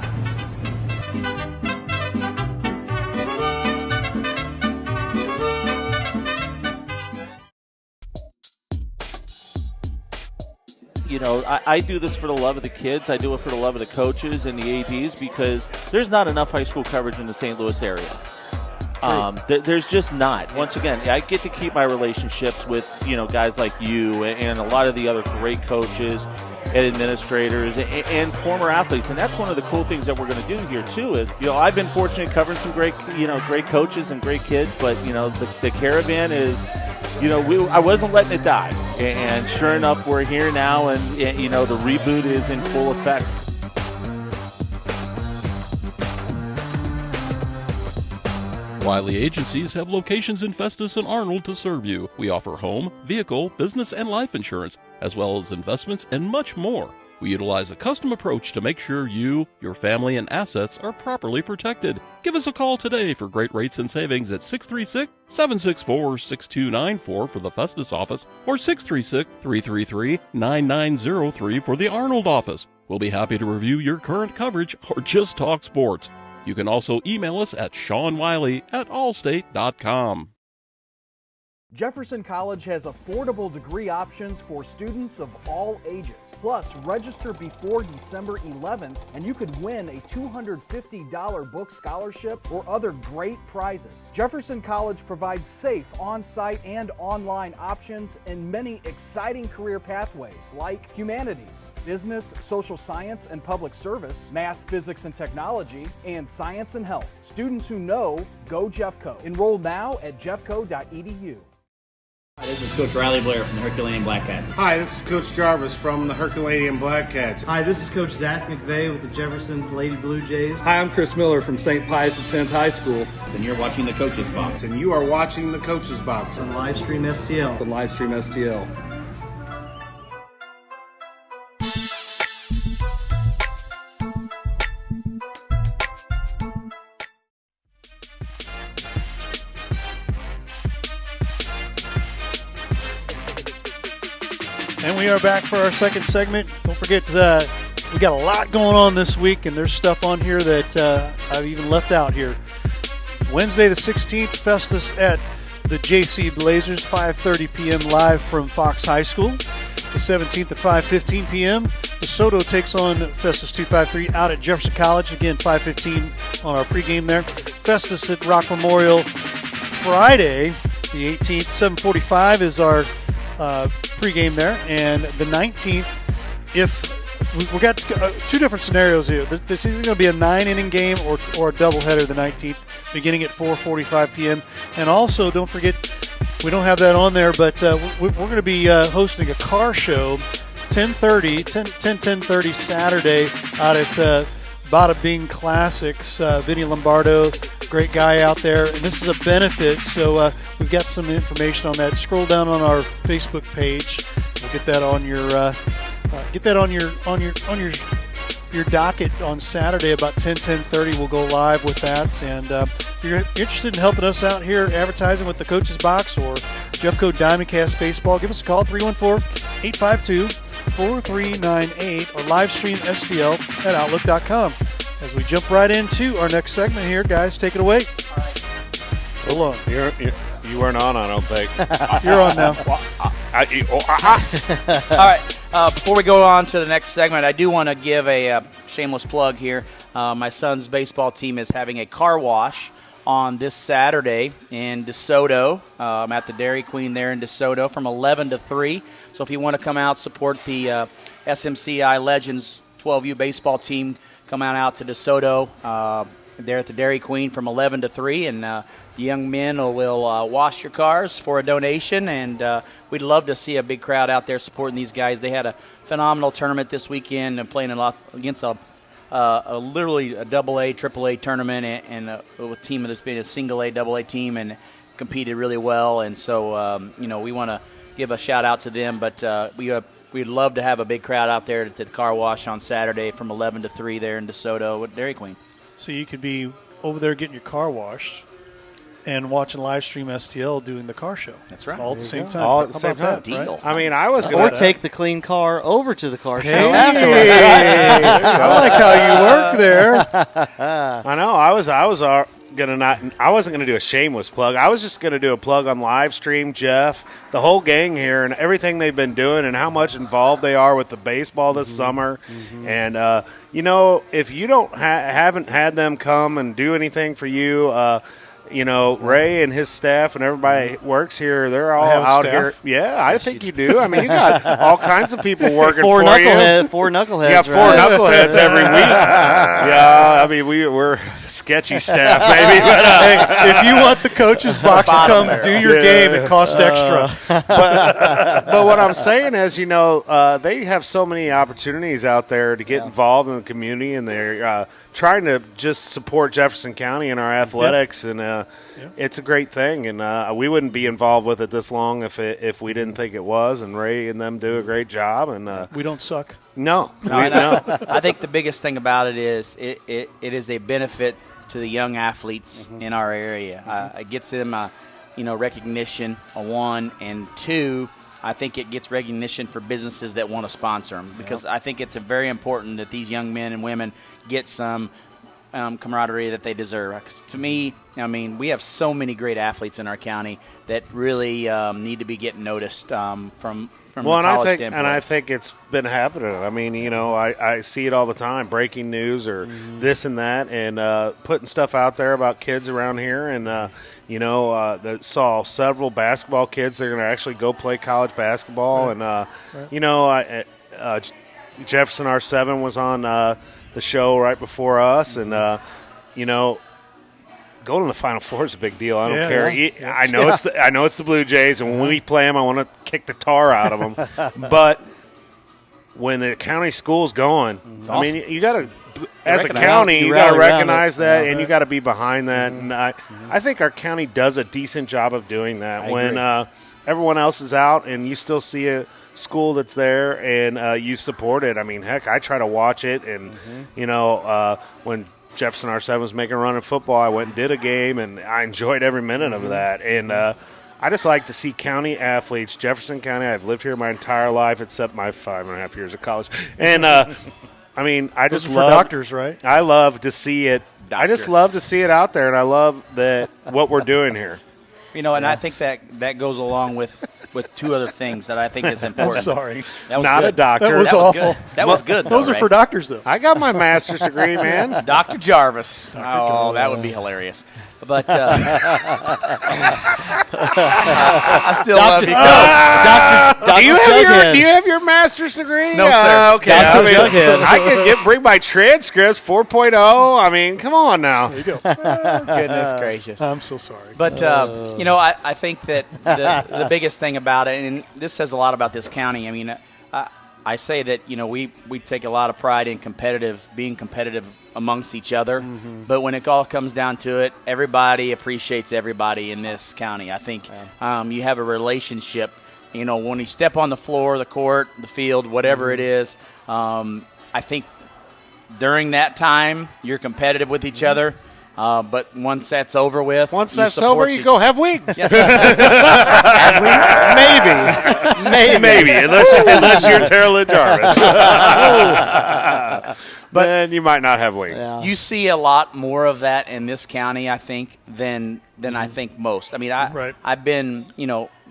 I do this for the love of the kids. I do it for the love of the coaches and the ADs because there's not enough high school coverage in the St. Louis area. There's just not. Once again, I get to keep my relationships with guys like you and a lot of the other great coaches and administrators and former athletes. And that's one of the cool things that we're going to do here too. Is I've been fortunate covering some great great coaches and great kids, but the caravan is. I wasn't letting it die, and sure enough, we're here now, and the reboot is in full effect. Wiley Agencies have locations in Festus and Arnold to serve you. We offer home, vehicle, business, and life insurance, as well as investments and much more. We utilize a custom approach to make sure you, your family, and assets are properly protected. Give us a call today for great rates and savings at 636-764-6294 for the Festus office or 636-333-9903 for the Arnold office. We'll be happy to review your current coverage or just talk sports. You can also email us at SeanWiley@allstate.com. Jefferson College has affordable degree options for students of all ages. Plus, register before December 11th and you could win a $250 book scholarship or other great prizes. Jefferson College provides safe on-site and online options and many exciting career pathways like humanities, business, social science and public service, math, physics and technology, and science and health. Students who know, go Jeffco. Enroll now at jeffco.edu. Hi, this is Coach Riley Blair from the Herculaneum Black Cats. Hi, this is Coach Jarvis from the Herculaneum Black Cats. Hi, this is Coach Zach McVeigh with the Jefferson Lady Blue Jays. Hi, I'm Chris Miller from St. Pius X High School. And you're watching the Coach's Box. And you are watching the Coach's Box on Livestream STL. On Livestream STL. And we are back for our second segment. Don't forget, we got a lot going on this week, and there's stuff on here that I've even left out here. Wednesday the 16th, Festus at the JC Blazers, 5:30 p.m. live from Fox High School. The 17th at 5:15 p.m., DeSoto takes on Festus 253 out at Jefferson College. Again, 5:15 on our pregame there. Festus at Rock Memorial Friday, the 18th, 7:45 is our pregame there, and the 19th, if we got two different scenarios here. This is going to be a 9-inning game or a doubleheader the 19th, beginning at 4:45 p.m. And also, don't forget, we don't have that on there, but we're going to be hosting a car show 10:30 Saturday out at Bada Bing Classics. Vinny Lombardo, great guy out there, and this is a benefit, so we've got some information on that. Scroll down on our Facebook page. We'll get that on your docket on Saturday about 10:30. We'll go live with that, and if you're interested in helping us out here advertising with the Coach's Box or Jeffco Diamondcast Baseball, give us a call, 314-852-4398 or livestream STL at Outlook.com. As we jump right into our next segment here, guys, take it away. All right. Hold on. You weren't on, I don't think. You're on now. All right. Before we go on to the next segment, I do want to give a shameless plug here. My son's baseball team is having a car wash on this Saturday in DeSoto. I'm at the Dairy Queen there in DeSoto from 11 to 3. So if you want to come out, support the SMCI Legends 12U baseball team, come on out to DeSoto. There at the Dairy Queen from 11 to 3, and the young men will wash your cars for a donation, and we'd love to see a big crowd out there supporting these guys. They had a phenomenal tournament this weekend and playing against literally a AA, AAA tournament, and a team that's been a single A, AA team, and competed really well. And so, we want to give a shout out to them, but we'd love to have a big crowd out there at the car wash on Saturday from 11 to 3 there in DeSoto with Dairy Queen. So you could be over there getting your car washed and watching Livestream STL doing the car show. That's right. All at the same time. All at the same time. Deal. Right? I mean, I was going to take the clean car over to the car show afterwards. I like how you work there. I know. I wasn't going to do a shameless plug. I was just going to do a plug on Livestream, Jeff, the whole gang here, and everything they've been doing and how much involved they are with the baseball this summer. And, if you don't haven't had them come and do anything for you, Ray and his staff and everybody works here. They're all have a out staff? here. Yeah, I think you do. I mean, you got all kinds of people working Four for you. knuckleheads. You got four knuckleheads every week. Yeah, I mean, we're sketchy staff, maybe. But, hey, if you want the coach's box to come do your game, it costs extra. But what I'm saying is, they have so many opportunities out there to get involved in the community, and they're trying to just support Jefferson County and our athletics, and it's a great thing. And we wouldn't be involved with it this long if we didn't think it was. And Ray and them do a great job. And we don't suck. No. I think the biggest thing about it is it is a benefit to the young athletes in our area. It gets them, recognition, one, and two, I think it gets recognition for businesses that want to sponsor them, because I think it's very important that these young men and women get some camaraderie that they deserve. 'Cause to me, I mean, we have so many great athletes in our county that really need to be getting noticed from the college standpoint. And I think it's been happening. I mean, I see it all the time, breaking news or this and that, and putting stuff out there about kids around here. And, that saw several basketball kids that are going to actually go play college basketball. Right. And, Jefferson R7 was on the show right before us. And, going to the Final Four is a big deal. I don't care. Yeah. I know it's the Blue Jays, and when we play them, I want to kick the tar out of them. But when the county school's going, I mean, you got to, as a county, you got to recognize that, and you got to be behind that. And I think our county does a decent job of doing that. When everyone else is out, and you still see a school that's there, and you support it. I mean, heck, I try to watch it, and when Jefferson R7 was making a run in football, I went and did a game, and I enjoyed every minute of that. And I just like to see county athletes, Jefferson County. I've lived here my entire life except my 5.5 years of college. And, I mean, I just love – doctors, right? I love to see it. I just love to see it out there, and I love what we're doing here. And I think that goes along with two other things that I think is important. I'm sorry. That was Not good. a doctor. That was awful. That was good. Those are for doctors, though. I got my master's degree, man. Dr. Jarvis. That would be hilarious. But I still love you, Coach. Do you have your master's degree? No, sir. Okay. I can bring my transcripts 4.0. I mean, come on now. There you go. Goodness gracious. I'm so sorry. But, I think that the biggest thing about it, and this says a lot about this county, I mean, I say that, we take a lot of pride in being competitive amongst each other. But when it all comes down to it, everybody appreciates everybody in this county. I think you have a relationship, when you step on the floor, the court, the field, whatever it is. I think during that time, you're competitive with each other. But once that's over with, you go have wings. Yes. Maybe unless you're Terrell Jarvis. But then you might not have wings. Yeah. You see a lot more of that in this county, I think, than I think most. I mean, I've been,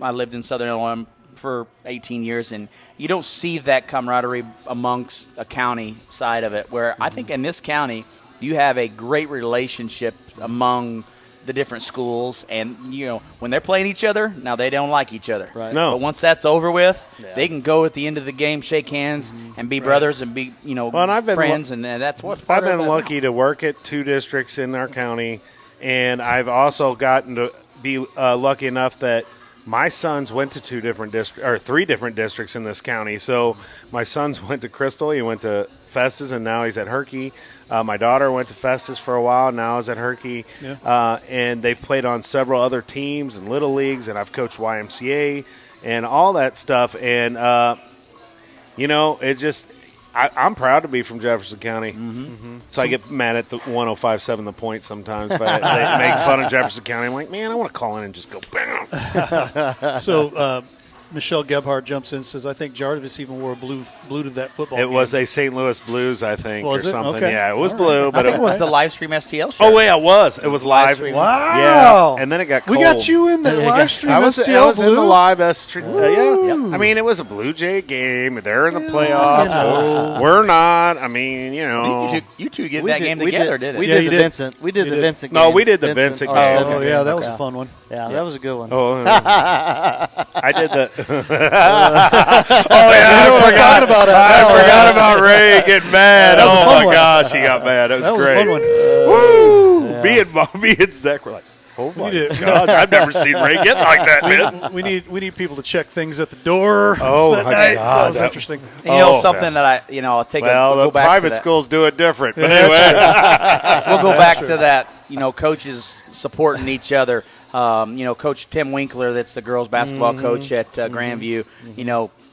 I lived in Southern Illinois for 18 years, and you don't see that camaraderie amongst a county side of it, where I think in this county you have a great relationship among the different schools, and when they're playing each other, now they don't like each other. Right. No. But once that's over with, they can go at the end of the game, shake hands, and be brothers and be friends, and that's what I've been lucky to work at 2 districts in our county, and I've also gotten to be lucky enough that my sons went to 3 different districts in this county. So my sons went to Crystal, he went to Festus, and now he's at Herky. My daughter went to Festus for a while, now is at Herky. Yeah. And they've played on several other teams and little leagues, and I've coached YMCA and all that stuff. And, it just I'm proud to be from Jefferson County. So I get mad at the 105.7 The Point sometimes. They make fun of Jefferson County. I'm like, man, I want to call in and just go bam. So Michelle Gebhardt jumps in and says, I think Jarvis even wore blue to that football It game. was a St. Louis Blues, I think, Was or it? something. Okay. Yeah, it was All blue. right. But I think it was the live stream STL show. Oh, yeah, it was. It was live. stream. Wow. Yeah, and then it got We cold. got you in the live stream I was STL in the Blue? live yeah. I mean, it was a Blue Jay game. They're in the playoffs. Yeah. We're not. I mean, you know. You two get that game together, didn't it? We Yeah, did you the did. Vincent. We did You the did. Vincent No, game. we did the Vincent game. Oh, yeah, that was a fun one. Yeah, that was a good one. Oh, I did the. I forgot about it. I forgot about Ray getting mad. That was a Oh fun my one. gosh, he got mad. That was That was great. a fun one. Woo! Me and Zach were like, oh my did. gosh, I've never seen Ray get like that, man. We need people to check things at the door. Oh, that my night. God. That was interesting. You know, something that I'll take Well, we'll the go back private to that. schools do it different. But Yeah, anyway. We'll go back to that, coaches supporting each other. Coach Tim Winkler, that's the girls basketball coach at Grandview,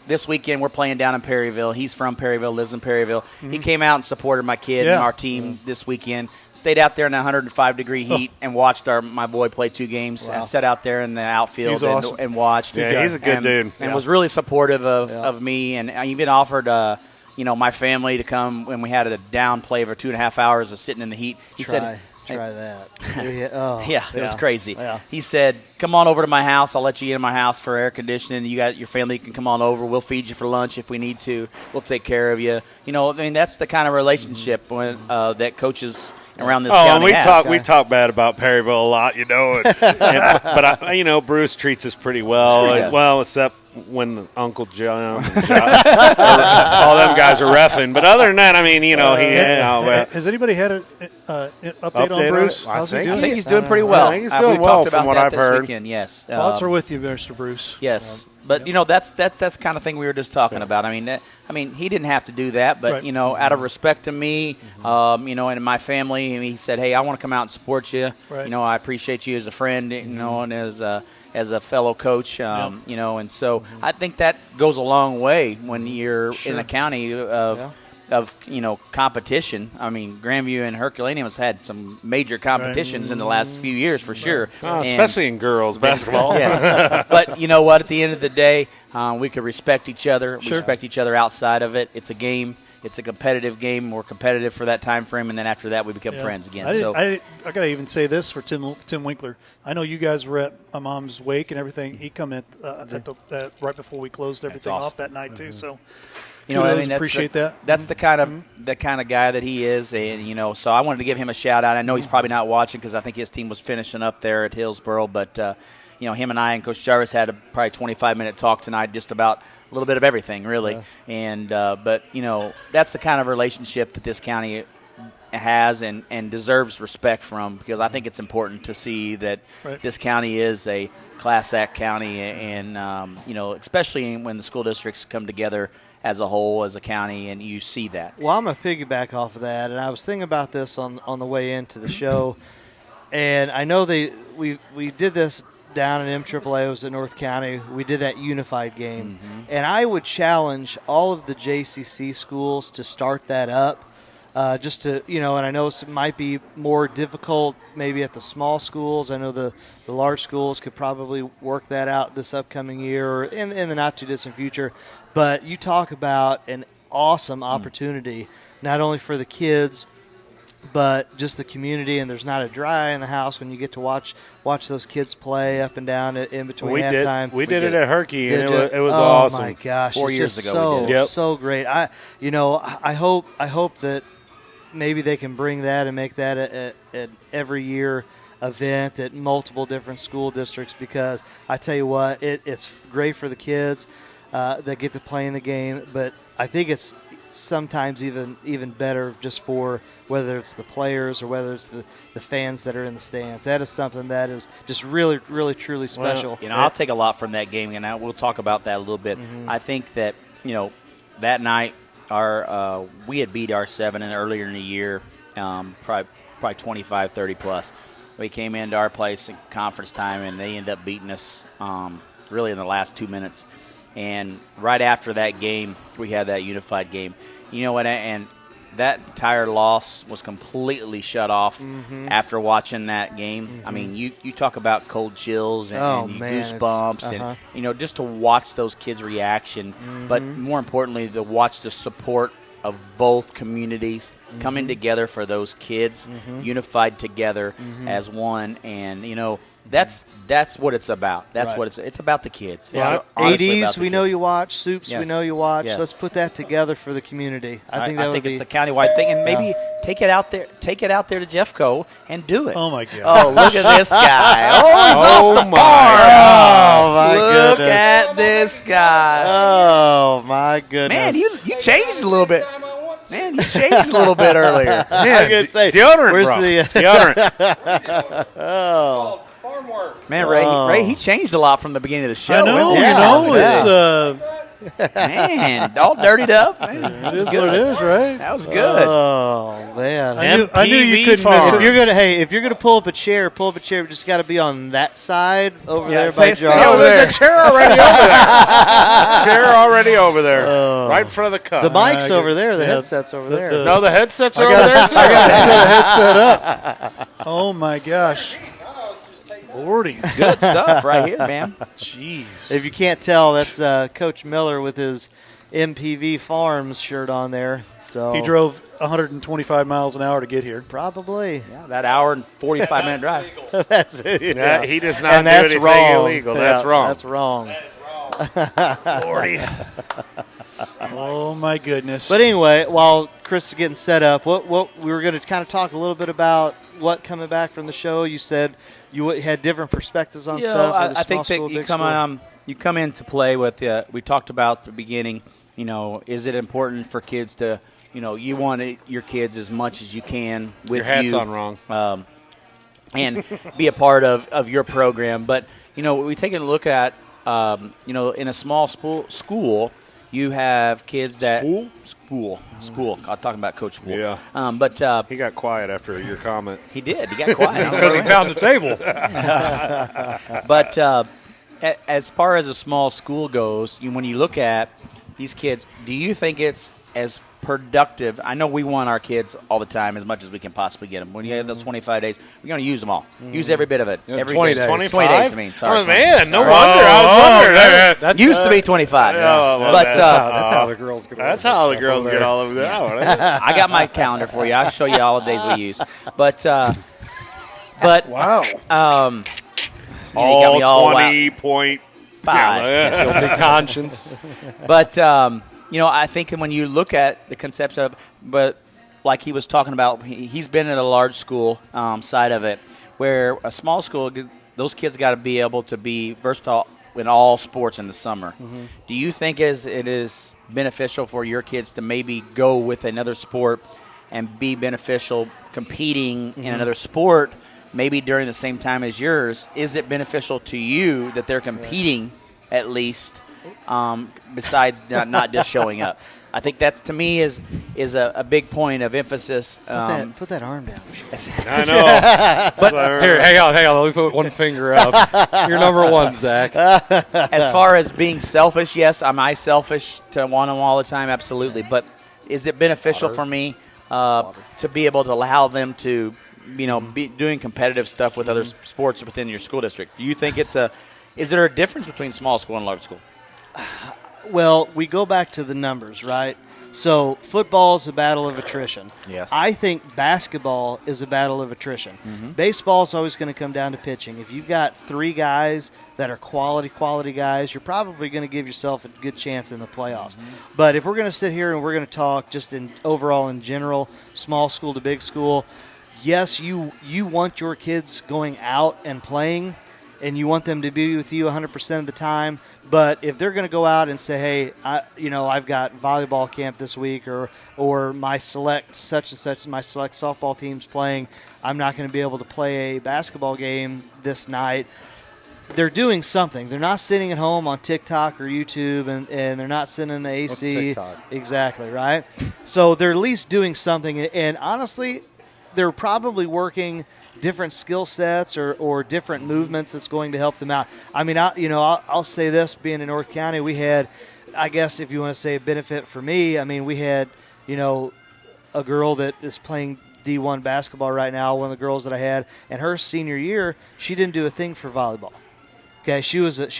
this weekend we're playing down in Perryville. He's from Perryville, lives in Perryville. He came out and supported my kid and our team this weekend. Stayed out there in 105-degree heat and watched my boy play 2 games. And sat out there in the outfield He's awesome. and watched. Yeah, he's a good dude. And was really supportive of me. And I even offered my family to come when we had a down play for 2.5 hours of sitting in the heat. He said, Try that. it was crazy. Yeah. He said, come on over to my house. I'll let you in my house for air conditioning. You got your family can come on over. We'll feed you for lunch if we need to. We'll take care of you. That's the kind of relationship when that coaches around this county and we talk bad about Perryville a lot, but Bruce treats us pretty well. Sure he does. Well, except when Uncle John, all them guys are reffing. But other than that, I mean, Has anybody had an update on Bruce? How's he doing? I think he's doing pretty well. I think he's doing we well talked about from what that I've this heard. weekend. Yes, Thoughts are with you, Mr. Bruce. Yes, but that's the kind of thing we were just talking about. I mean, he didn't have to do that, but Right. out of respect to me, and my family, he said, "Hey, I want to come out and support you. Right. I appreciate you as a friend, and as a fellow coach, and so I think that goes a long way when you're in a county of competition. I mean, Grandview and Herculaneum has had some major competitions in the last few years for sure. Especially in girls basketball. Yes. But you know what? At the end of the day, we could respect each other. We respect each other outside of it. It's a game. It's a competitive game. We're competitive for that time frame, and then after that, we become friends again. I got to even say this for Tim Winkler. I know you guys were at my mom's wake and everything. He come in right before we closed everything off that night too. So. Appreciate that. That's the kind of guy that he is, and so I wanted to give him a shout out. I know he's probably not watching because I think his team was finishing up there at Hillsboro, but him and I and Coach Jarvis had a probably 25-minute talk tonight, just about a little bit of everything, really. Yeah. And but that's the kind of relationship that this county has and deserves respect from, because I think it's important to see that this county is a Class Act county, and especially when the school districts come together as a whole, as a county, and you see that. Well, I'm going to piggyback off of that, and I was thinking about this on the way into the show, and I know we did this down in MAAA. It was in North County. We did that unified game, and I would challenge all of the JCC schools to start that up, just to, and I know it might be more difficult maybe at the small schools. I know the large schools could probably work that out this upcoming year or in the not-too-distant future. But you talk about an awesome opportunity, not only for the kids, but just the community, and there's not a dry eye in the house when you get to watch those kids play up and down in between halftime. We did it at Herky, and it was awesome. Oh my gosh, 4 years ago, so great. I hope that maybe they can bring that and make that an every year event at multiple different school districts, because I tell you what, it's great for the kids that get to play in the game, but I think it's sometimes even better just for whether it's the players or whether it's the fans that are in the stands. That is something that is just really, really, truly special. Well, I'll take a lot from that game, and we'll talk about that a little bit. I think that, that night we had beat R7 earlier in the year, probably 25, 30 plus. We came into our place in conference time, and they ended up beating us really in the last 2 minutes. And right after that game, we had that unified game. You know what? And that entire loss was completely shut off after watching that game. I mean, you talk about cold chills and goosebumps, and just to watch those kids' reaction, but more importantly, to watch the support of both communities coming together for those kids, unified together as one, and that's what it's about. That's what it's about, the kids. Yeah. ADs, we know you watch. Soups, we know you watch. Yes. Let's put that together for the community. I think it's a countywide thing, and maybe take it out there. Take it out there to Jeffco and do it. Oh my God! Oh, look at this guy! Oh, he's off the farm. Oh my goodness! Look at this guy! Oh my goodness! Man, you changed a little bit. Man, you changed a little bit earlier. Man, I was gonna say, deodorant, where's bro. the deodorant? Oh. Man, Ray, he changed a lot from the beginning of the show. I know, it's man, all dirtied up. Man, it is what it is, right? That was good. Oh man, I knew you couldn't miss it. If you're gonna pull up a chair. Just got to be on that side over there by There's Jar. a chair already over there. Chair already over there, right in front of the cup. The mic's over there. The headset's over there. No, the headsets are over there too. I got to set a headset up. Oh my gosh. Lordy. It's good stuff right here, man. Jeez. If you can't tell, that's Coach Miller with his MPV Farms shirt on there. So he drove 125 miles an hour to get here. Probably. Yeah, that hour and 45-minute drive. That's it. Yeah, he does not do anything illegal. That's wrong. That's wrong. Lordy. Oh my goodness. But anyway, while Chris is getting set up, what we were going to kind of talk a little bit about what coming back from the show. You said you had different perspectives on stuff. I think that you come into play with. We talked about at the beginning. Is it important for kids to, you want your kids as much as you can with your hat's you, on wrong, and be a part of your program. But we take a look at, in a small school. You have kids that school. I'm talking about Coach Spool. Yeah. But he got quiet after your comment. He did. He got quiet because he found the table. But as far as a small school goes, when you look at these kids, do you think it's as productive? I know we want our kids all the time as much as we can possibly get them. When you have those 25 days, we're going to use them all. Use every bit of it. Every 20 day. days. 20 days, I mean. Sorry. Oh, man, no Sorry. wonder. I was wondering. Used to be 25. But that's how the girls get all over there. I got my calendar for you. I'll show you all the days we use. But wow. All 20.5. Guilty conscience. But I think when you look at the concept of, but like he was talking about, he's been at a large school side of it, where a small school, those kids got to be able to be versatile in all sports in the summer. Do you think it is beneficial for your kids to maybe go with another sport and be beneficial competing in another sport maybe during the same time as yours? Is it beneficial to you that they're competing at least, besides not just showing up? I think that's, to me, is a big point of emphasis. Put that arm down. I know. But here, hang on. Let me put one finger up. You're number one, Zach. As far as being selfish, yes. Am I selfish to want them all the time? Absolutely. But is it beneficial for me to be able to allow them to, be doing competitive stuff with other sports within your school district? Do you think is there a difference between small school and large school? Well, we go back to the numbers, right? So football is a battle of attrition. Yes. I think basketball is a battle of attrition. Baseball is always going to come down to pitching. If you've got 3 guys that are quality guys, you're probably going to give yourself a good chance in the playoffs. But if we're going to sit here and we're going to talk just overall in general, small school to big school, yes, you want your kids going out and playing, and you want them to be with you 100% of the time. But if they're going to go out and say, hey, I've got volleyball camp this week, or my select such and such, my select softball team's playing, I'm not going to be able to play a basketball game this night. They're doing something. They're not sitting at home on TikTok or YouTube, and they're not sitting in the AC. What's TikTok? Exactly, right? So they're at least doing something. And honestly, they're probably working different skill sets or different movements that's going to help them out. I mean, I'll say this, being in North County, we had, I guess if you want to say a benefit for me, I mean, we had, a girl that is playing D1 basketball right now, one of the girls that I had, and her senior year, she didn't do a thing for volleyball. Okay, she was a great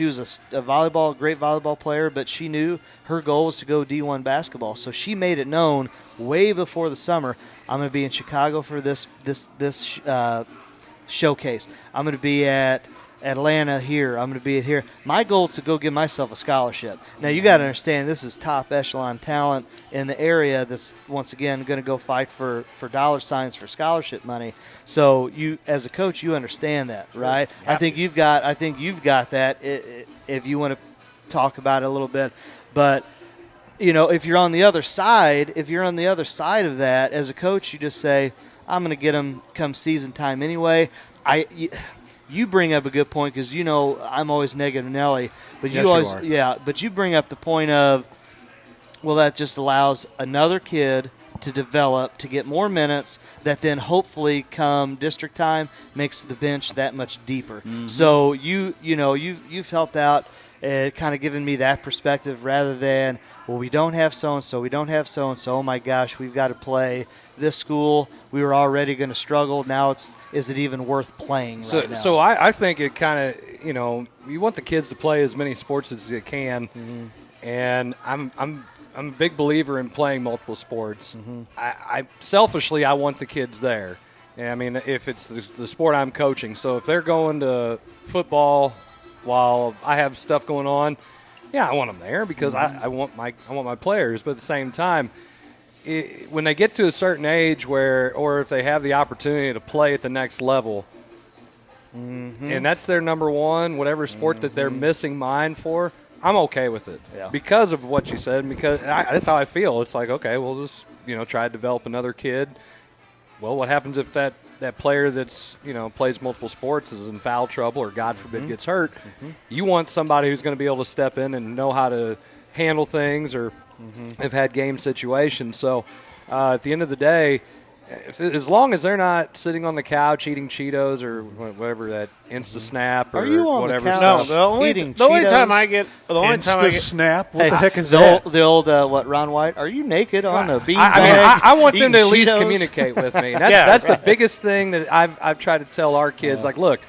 volleyball player, but she knew her goal was to go D1 basketball. So she made it known way before the summer. I'm going to be in Chicago for this showcase. I'm going to be at Atlanta here. I'm going to be at here. My goal is to go give myself a scholarship. Now, you got to understand, this is top echelon talent in the area that's, once again, going to go fight for dollar signs for scholarship money. So you, as a coach, you understand that, right? I think you've got that if you want to talk about it a little bit. But, if you're on the other side, of that, as a coach, you just say, I'm going to get them come season time anyway. You bring up a good point because I'm always negative Nelly, but but you bring up the point of, well, that just allows another kid to develop, to get more minutes, that then hopefully come district time makes the bench that much deeper. Mm-hmm. So you've helped out, kind of given me that perspective rather than, well, we don't have so and so. Oh my gosh, we've got to play this school. We were already going to struggle. Now is it even worth playing right now? So I think it kind of, you want the kids to play as many sports as they can, and I'm a big believer in playing multiple sports. Mm-hmm. I selfishly, I want the kids there. I mean, if it's the sport I'm coaching. So if they're going to football while I have stuff going on, yeah, I want them there because I want my players. But at the same time, when they get to a certain age or if they have the opportunity to play at the next level, and that's their number one, whatever sport that they're missing mine for, I'm okay with it because of what you said. Because that's how I feel. It's like, okay, we'll just try to develop another kid. Well, what happens if that player that's plays multiple sports is in foul trouble or God forbid gets hurt? You want somebody who's going to be able to step in and know how to handle things or have had game situations. So at the end of the day, as long as they're not sitting on the couch eating Cheetos or whatever that Insta-Snap or whatever. No, the only time I get Insta-Snap. What the heck is that? The old Ron White? Are you naked on a beanbag? I want them to at least Cheetos? communicate with me. That's the biggest thing that I've tried to tell our kids. Like, look,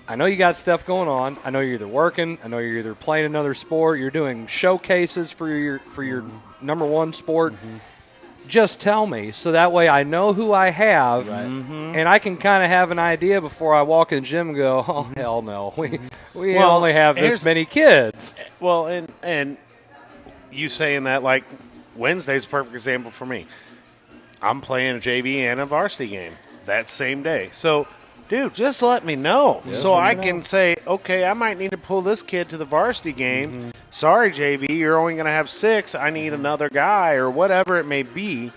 I know you got stuff going on. I know you're either working. I know you're either playing another sport. You're doing showcases for your number one sport. Just tell me so that way I know who I have, and I can kind of have an idea before I walk in the gym and go, oh, hell no. We only have this many kids. Well, and you saying that, like, Wednesday's a perfect example for me. I'm playing a JV and a varsity game that same day. So, dude, just let me know so I can say, okay, I might need to pull this kid to the varsity game. Sorry, JV, you're only going to have 6. I need another guy or whatever it may be.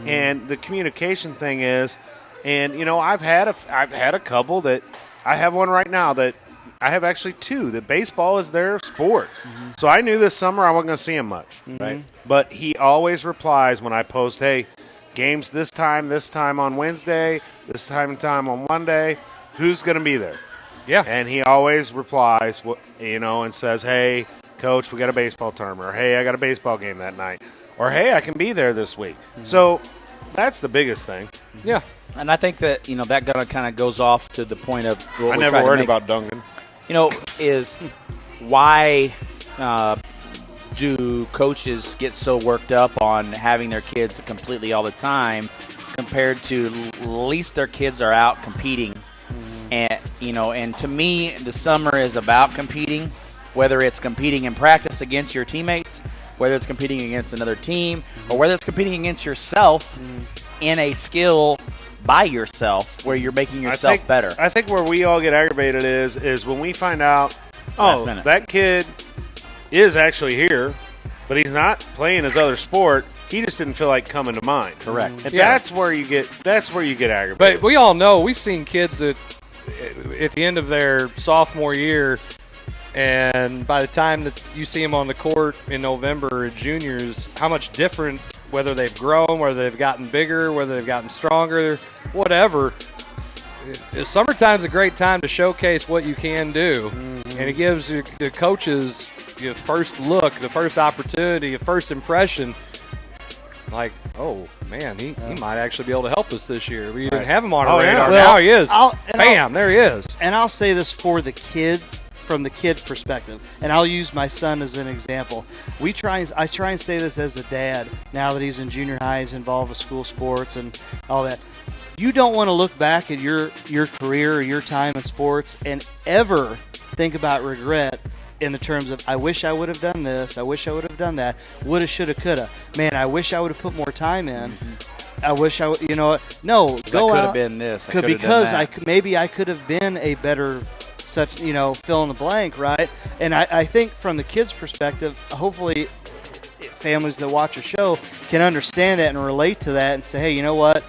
And the communication thing is, and I've had a couple that I have one right now that I have actually 2 that baseball is their sport. So I knew this summer I wasn't going to see him much, right? But he always replies when I post, hey, games this time on Wednesday, this time on Monday. Who's going to be there? Yeah. And he always replies, and says, hey, Coach, we got a baseball tournament. Or, hey, I got a baseball game that night. Or, hey, I can be there this week. So that's the biggest thing. Yeah. And I think that, that kind of goes off to the point of what I never worried about Duncan. Is why do coaches get so worked up on having their kids completely all the time compared to at least their kids are out competing? And to me, the summer is about competing, whether it's competing in practice against your teammates, whether it's competing against another team, or whether it's competing against yourself in a skill by yourself where you're making yourself better. I think where we all get aggravated is when we find out, that kid is actually here, but he's not playing his other sport. He just didn't feel like coming to mine. Correct. And that's where you get aggravated. But we all know, we've seen kids that at the end of their sophomore year, and by the time that you see them on the court in November or juniors, how much different, whether they've grown, whether they've gotten bigger, whether they've gotten stronger, whatever. Summertime's a great time to showcase what you can do, and it gives the coaches your first look, the first opportunity, the first impression. like, oh man, he might actually be able to help us this year. We didn't Right. have him on our Oh, yeah. radar. Well, Now he is. Bam, there he is. And I'll say this for the kid, from the kid perspective, and I'll use my son as an example. I try and say this as a dad, now that he's in junior high, he's involved with school sports and all that. You don't want to look back at your career or your time in sports and ever think about regret in the terms of, I wish I would have done this, I wish I would have done that, woulda, shoulda, coulda. Man, I wish I would have put more time in. I wish I would, no, go I could out. have been this. I could have Because done that. maybe I could have been a better such, fill in the blank, right? And I think from the kids' perspective, hopefully families that watch a show can understand that and relate to that and say, hey, you know what?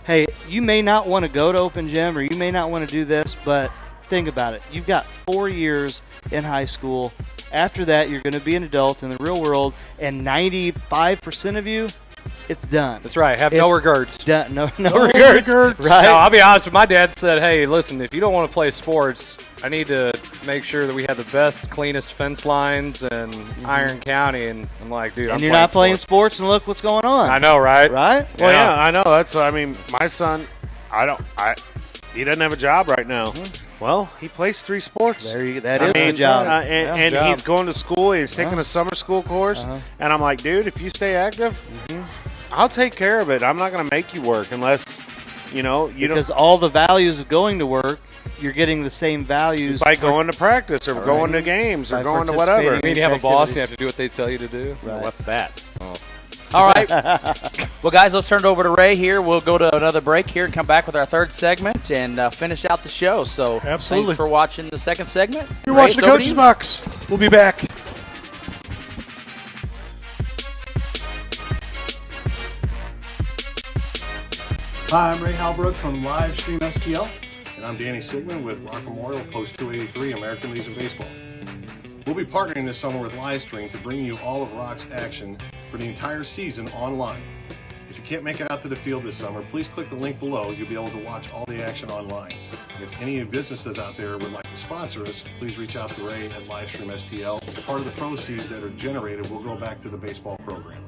Hey, you may not want to go to open gym or you may not want to do this, but think about it. You've got 4 years in high school. After that, you're going to be an adult in the real world, and 95% of you, it's done. That's right. Have no regrets. Done. No regrets. Right? No, I'll be honest with you. My dad said, hey, listen, if you don't want to play sports, I need to make sure that we have the best, cleanest fence lines in Iron County. And I'm like, dude, And you're not playing sports, and look what's going on. I know, right? Right? Well, yeah, I know. That's what I mean. My son, he doesn't have a job right now. Well, he plays 3 sports. That is the job. And he's going to school. He's taking a summer school course. And I'm like, dude, if you stay active, I'll take care of it. I'm not going to make you work unless, you Because all the values of going to work, you're getting the same values by going to practice or going to games or going to whatever. I mean, you have a boss, you have to do what they tell you to do. Right. What's that? Oh. All right. Well, guys, let's turn it over to Ray here. We'll go to another break here and come back with our third segment and finish out the show. So Absolutely. Thanks for watching the second segment. You're Ray, watching the it's over to Coach's you. Box. We'll be back. Hi, I'm Ray Halbrook from Livestream STL. And I'm Danny Sigmund with Rock Memorial Post 283 American Legion Baseball. We'll be partnering this summer with Livestream to bring you all of Rock's action for the entire season online. If you can't make it out to the field this summer, please click the link below. You'll be able to watch all the action online. If any businesses out there would like to sponsor us, please reach out to Ray at Livestream STL. Part of the proceeds that are generated will go back to the baseball program.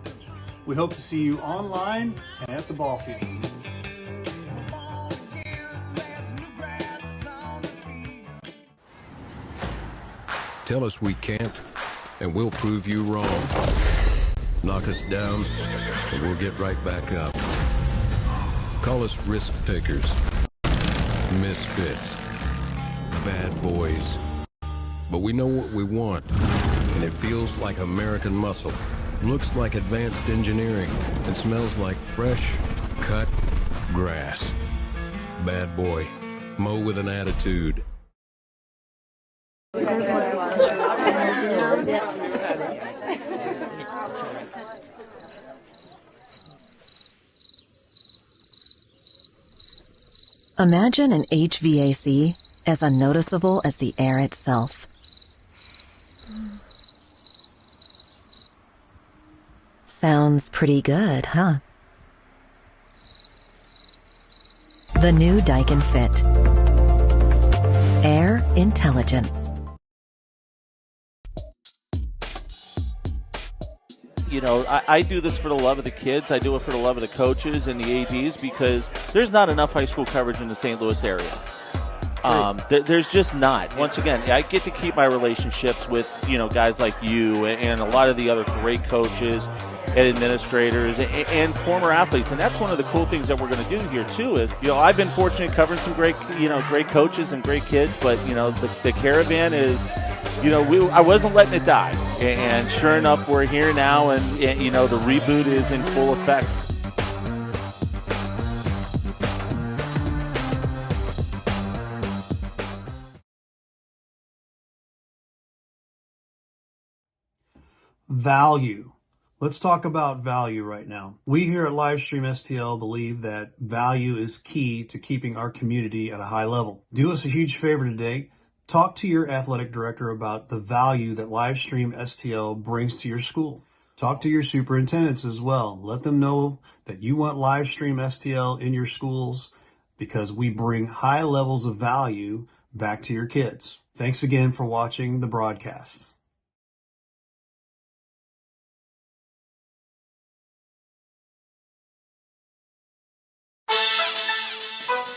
We hope to see you online and at the ball field. Tell us we can't, and we'll prove you wrong. Knock us down, and we'll get right back up. Call us risk takers, misfits, bad boys. But we know what we want, and it feels like American muscle, looks like advanced engineering, and smells like fresh, cut grass. Bad boy, mow with an attitude. Imagine an HVAC as unnoticeable as the air itself. Sounds pretty good, huh? The new Daikin Fit. Air intelligence. I do this for the love of the kids. I do it for the love of the coaches and the ADs because there's not enough high school coverage in the St. Louis area. There's just not. Once again, I get to keep my relationships with guys like you and a lot of the other great coaches and administrators and former athletes, and that's one of the cool things that we're going to do here too. Is I've been fortunate covering some great great coaches and great kids, but the Caravan is. I wasn't letting it die, and sure enough, we're here now, and the reboot is in full effect. Value. Let's talk about value right now. We here at Livestream STL believe that value is key to keeping our community at a high level. Do us a huge favor today. Talk to your athletic director about the value that Livestream STL brings to your school. Talk to your superintendents as well. Let them know that you want Livestream STL in your schools because we bring high levels of value back to your kids. Thanks again for watching the broadcast.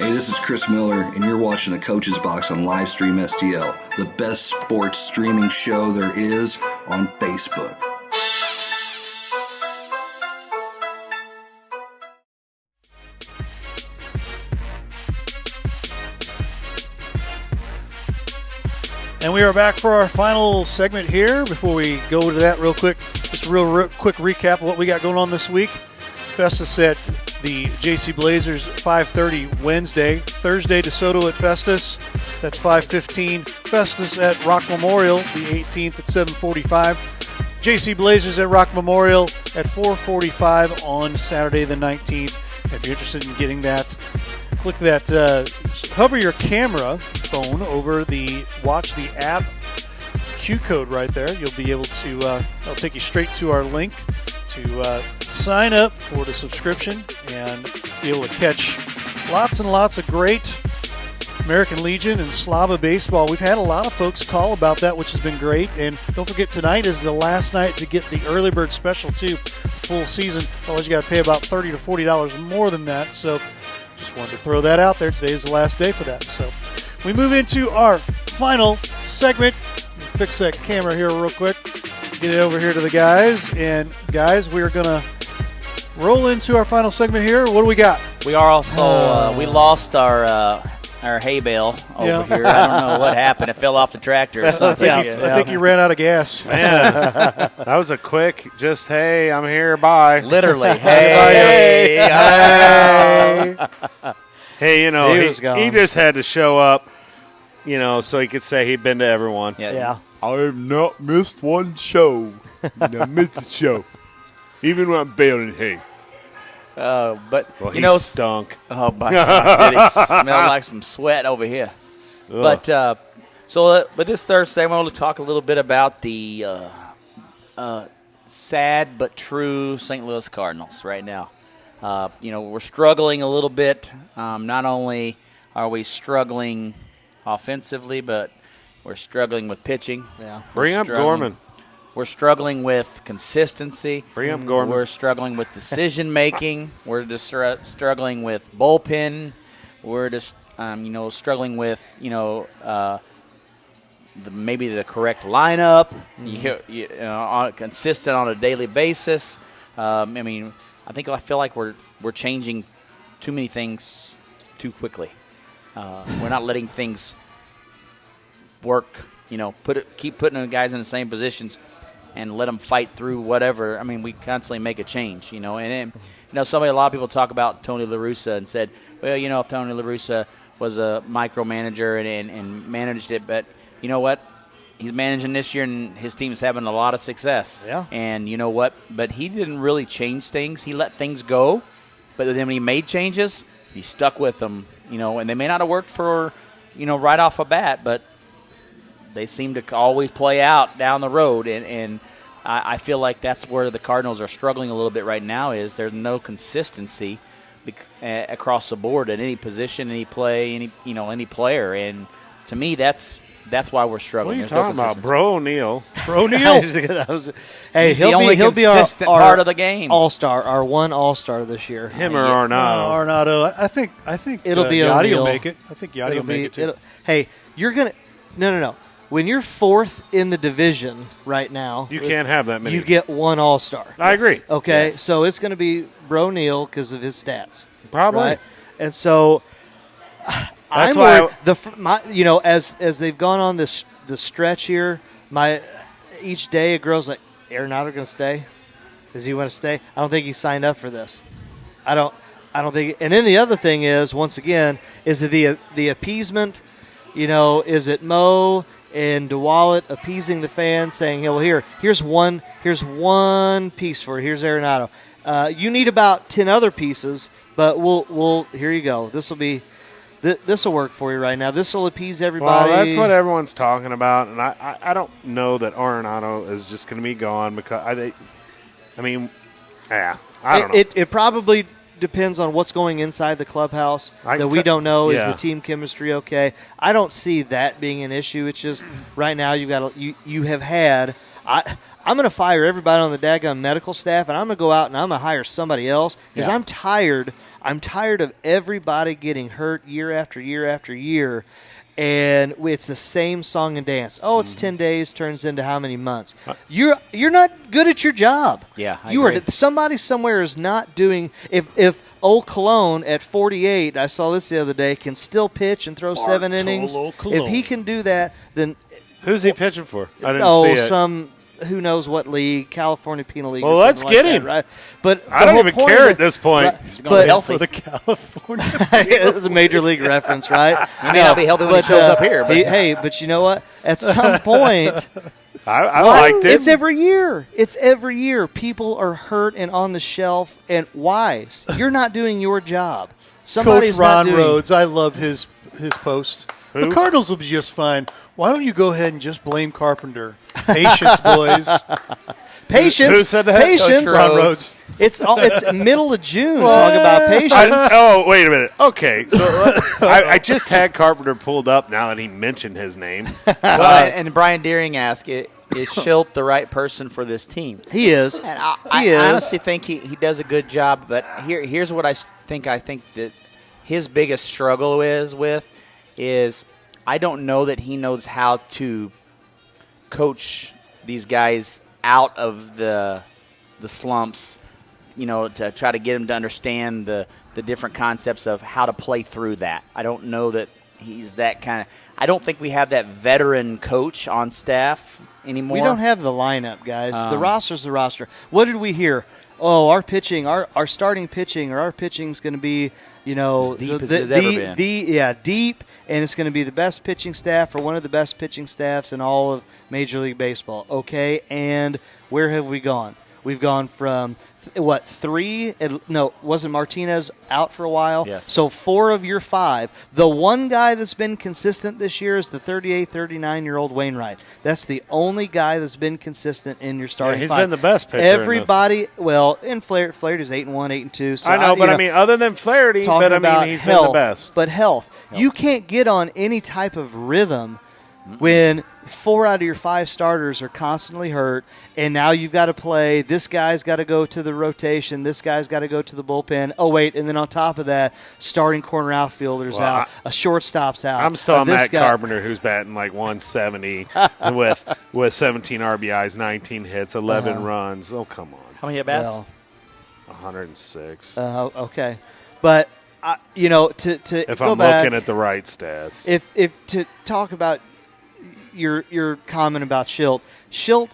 Hey, this is Chris Miller, and you're watching the Coach's Box on Livestream STL, the best sports streaming show there is on Facebook. And we are back for our final segment here. Before we go to that real quick, just a real quick recap of what we got going on this week. Festus at the JC Blazers, 5:30 Wednesday. Thursday, DeSoto at Festus. That's 5:15. Festus at Rock Memorial, the 18th at 7:45. JC Blazers at Rock Memorial at 4:45 on Saturday the 19th. If you're interested in getting that, click that, hover your camera phone over the Watch the App Q code right there. You'll be able to, that'll take you straight to our link to sign up for the subscription and be able to catch lots and lots of great American Legion and Slava baseball. We've had a lot of folks call about that, which has been great. And don't forget, tonight is the last night to get the early bird special, too, full season. Otherwise, you got to pay about $30 to $40 more than that. So just wanted to throw that out there. Today is the last day for that. So we move into our final segment. Fix that camera here real quick. Get it over here to the guys. And, guys, we are going to roll into our final segment here. What do we got? We are also, we lost our hay bale over here. I don't know what happened. It fell off the tractor or something. I think you ran out of gas. Man, that was a quick, just, hey, I'm here, bye. Literally, hey. Hey, you know, he just had to show up, you know, so he could say he'd been to everyone. Yeah. I have not missed one show. I missed a show. Even when I'm baling hay. But well, you know, stunk. Oh my God, did it smell like some sweat over here? Ugh. But this Thursday, I want to talk a little bit about the sad but true St. Louis Cardinals right now. You know, we're struggling a little bit. Not only are we struggling offensively, but we're struggling with pitching. Yeah, bring up Gorman. We're struggling with consistency. Bring up Gorman. We're struggling with decision-making. We're just struggling with bullpen. We're just, struggling with, maybe the correct lineup, consistent on a daily basis. I feel like we're changing too many things too quickly. We're not letting things work. Keep putting the guys in the same positions and let them fight through whatever. I mean, we constantly make a change, and a lot of people talk about Tony La Russa and said, well, if Tony La Russa was a micromanager and managed it, but you know what? He's managing this year and his team's having a lot of success. Yeah. And you know what? But he didn't really change things. He let things go, but then when he made changes, he stuck with them, and they may not have worked for, right off a bat, but they seem to always play out down the road, and I feel like that's where the Cardinals are struggling a little bit right now. Is there's no consistency across the board at any position, any play, any player, and to me that's why we're struggling. What are you talking about, Bro O'Neill? Bro O'Neill. He's he'll be our part of the game. All-star, our one all-star this year. Him or Arenado? Arenado. I think it'll be Yachty will make it. I think Yachty will make it too. Hey, you're gonna no. When you're fourth in the division right now, you can't have that many. You get one all-star. I agree. Okay, yes. So it's going to be Bro O'Neill because of his stats. Probably. Right? And so that's why as they've gone on the stretch here, each day it grows like, Arenado going to stay? Does he want to stay? I don't think he signed up for this. I don't think. And then the other thing is, once again, is the appeasement. Is it Mo and DeWallet appeasing the fans, saying, "Hey, well, here's one piece for you. Here's Arenado. You need about 10 other pieces, but we'll here you go. This will work for you right now. This will appease everybody." Well, that's what everyone's talking about, and I don't know that Arenado is just going to be gone because I don't know. It probably depends on what's going inside the clubhouse that we don't know. Is the team chemistry okay? I don't see that being an issue. It's just right now you have had. I'm going to fire everybody on the daggone medical staff, and I'm going to go out and I'm going to hire somebody else because I'm tired I'm tired of everybody getting hurt year after year after year. And it's the same song and dance. Oh, it's 10 days turns into how many months? You're not good at your job. Yeah, I you agree. are. Somebody somewhere is not doing. If old Cologne at 48, I saw this the other day, can still pitch and throw 7 innings. If he can do that, then who's he pitching for? I didn't see it. some. Who knows what league? California Penal League. Well, or let's something get like him. That, right? But I don't even care at this point. Right, But healthy for the California. It's a major league reference, right? He may not be healthy when he shows up here. But. Hey, but you know what? At some point, I liked it. It's every year. It's every year. People are hurt and on the shelf. And why? You're not doing your job. Somebody's Coach Ron not doing. Rhodes, I love his post. Who? The Cardinals will be just fine. Why don't you go ahead and just blame Carpenter? Patience, boys. Patience. Who said that? Patience. Coach Ron Rhodes. It's middle of June. Talk about patience. Wait a minute. Okay, so I just had Carpenter pulled up now that he mentioned his name. Well, and Brian Deering asked, is Schilt the right person for this team? He is. And I honestly think he does a good job, but here's what I think that his biggest struggle is I don't know that he knows how to coach these guys out of the slumps, to try to get them to understand the different concepts of how to play through that. I don't know that he's that kind of – I don't think we have that veteran coach on staff anymore. We don't have the lineup, guys. The roster's the roster. What did we hear? Oh, our pitching, our starting pitching, or our pitching's going to be, as deep as it's ever been. Deep, and it's going to be the best pitching staff or one of the best pitching staffs in all of Major League Baseball. Okay, and where have we gone? We've gone from, three? No, wasn't Martinez out for a while? Yes. So 4 of your 5. The one guy that's been consistent this year is the 38, 39-year-old Wainwright. That's the only guy that's been consistent in your starting he's 5. been the best pitcher. Everybody, and Flaherty's 8-1, 8-2. So I know, but other than Flaherty, he's health, been the best. But health. You can't get on any type of rhythm when 4 out of your 5 starters are constantly hurt, and now you've got to play. This guy's got to go to the rotation. This guy's got to go to the bullpen. Oh, wait, and then on top of that, starting corner outfielders out. A shortstop's out. I'm still on Matt Carpenter, who's batting like 170 with 17 RBIs, 19 hits, 11 runs. Oh, come on. How many at-bats? 106. Okay. But, to if go I'm back, looking at the right stats. If to talk about your comment about Schilt,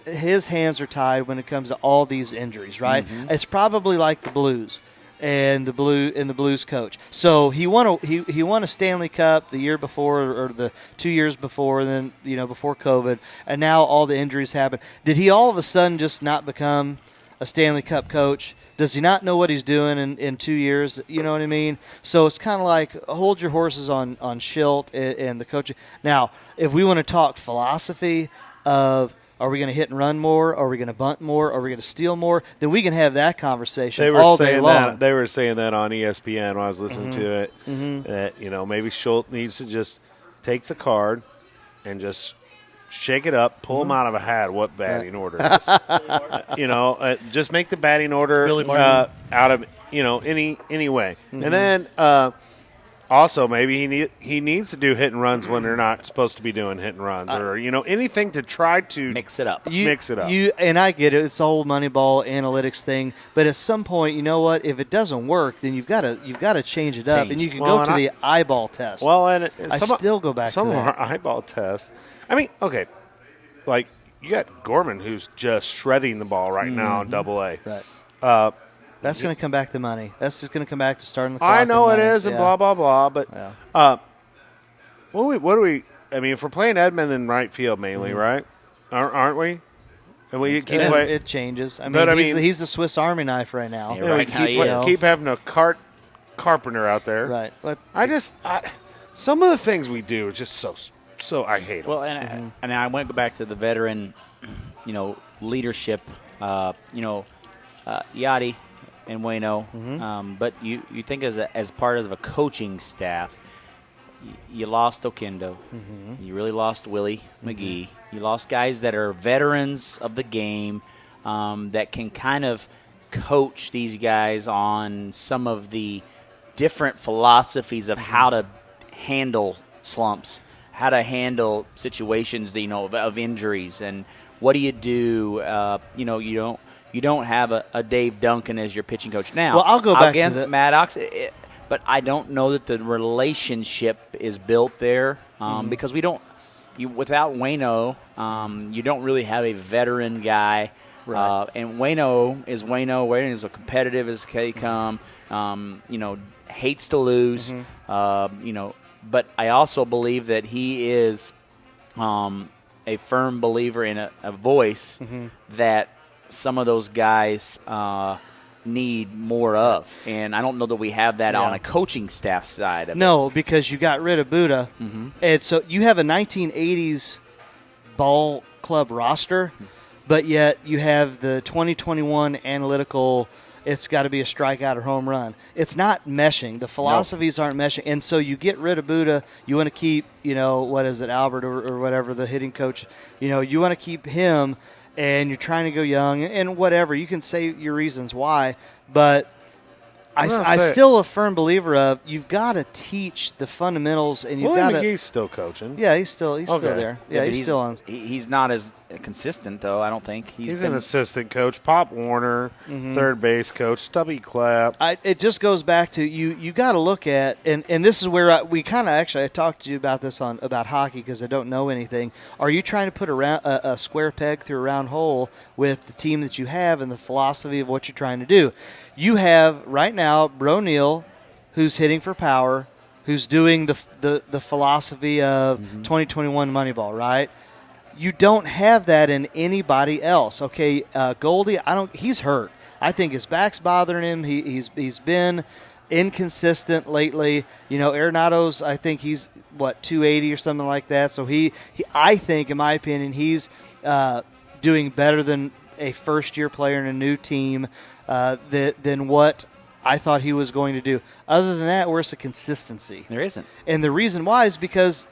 his hands are tied when it comes to all these injuries, right? Mm-hmm. It's probably like the Blues and the Blues coach. So he won a Stanley Cup the year before or the 2 years before, then before COVID, and now all the injuries happen. Did he all of a sudden just not become a Stanley Cup coach? Does he not know what he's doing in 2 years? You know what I mean? So it's kind of like hold your horses on Schilt and the coaching. Now, if we want to talk philosophy of are we going to hit and run more, are we going to bunt more, are we going to steal more, then we can have that conversation all day long. They were saying that on ESPN when I was listening to it, that maybe Schilt needs to just take the card and just shake it up, pull him out of a hat. What batting order is? Just make the batting order out of any way, and then also maybe he needs to do hit and runs when they're not supposed to be doing hit and runs, or anything to try to mix it up. And I get it; it's the whole Moneyball analytics thing. But at some point, you know what? If it doesn't work, then you've got to change it up, and you can go to the eyeball test. Well, and I still go back to some of that. our eyeball tests. I mean, okay, like you got Gorman who's just shredding the ball right now in Double-A. Right. That's going to come back to money. That's just going to come back to starting the clock. I know it money. is, and blah blah blah. But what do we? I mean, if we're playing Edmund in right field mainly, right? Aren't we? And we keep playing. It changes. I mean, he's the Swiss Army knife right now. Yeah, right now keep having a Carpenter out there. Right. But some of the things we do are just so I hate them. Well, and I want to go back to the veteran, leadership. Yachty and Waino. But you think as part of a coaching staff, you lost Oquendo. You really lost Willie McGee. You lost guys that are veterans of the game that can kind of coach these guys on some of the different philosophies of how to handle slumps, how to handle situations, of injuries, and what do you do? You don't have a Dave Duncan as your pitching coach now. Well, I'll go back to against Maddox, but I don't know that the relationship is built there because we don't. Without Waino, you don't really have a veteran guy. Right. And Waino is Waino. Waino is as competitive as they come. Hates to lose. But I also believe that he is a firm believer in a voice that some of those guys need more of. And I don't know that we have that on a coaching staff side of it. No, because you got rid of Buddha. And so you have a 1980s ball club roster, but yet you have the 2021 analytical, it's got to be a strikeout or home run. It's not meshing. The philosophies aren't meshing. And so you get rid of Buddha. You want to keep, what is it, Albert or whatever, the hitting coach. You want to keep him, and you're trying to go young and whatever. You can say your reasons why, but I'm still a firm believer of you've got to teach the fundamentals, and you've got to. McGee's still coaching. Yeah, he's still there. Yeah, he's still on. He's not as consistent though. I don't think he's an assistant coach. Pop Warner, third base coach. Stubby Clapp. It just goes back to you got to look at, and this is where we kind of I talked to you about this about hockey because I don't know anything. Are you trying to put a square peg through a round hole with the team that you have and the philosophy of what you're trying to do? You have right now Bro Neal, who's hitting for power, who's doing the philosophy of 2021 Moneyball, right? You don't have that in anybody else. Okay, Goldie, he's hurt. I think his back's bothering him. He's been inconsistent lately. Arenado's, I think he's 280 or something like that. So he I think, in my opinion, he's doing better than a first-year player in a new team than what I thought he was going to do. Other than that, where's the consistency? There isn't. And the reason why is because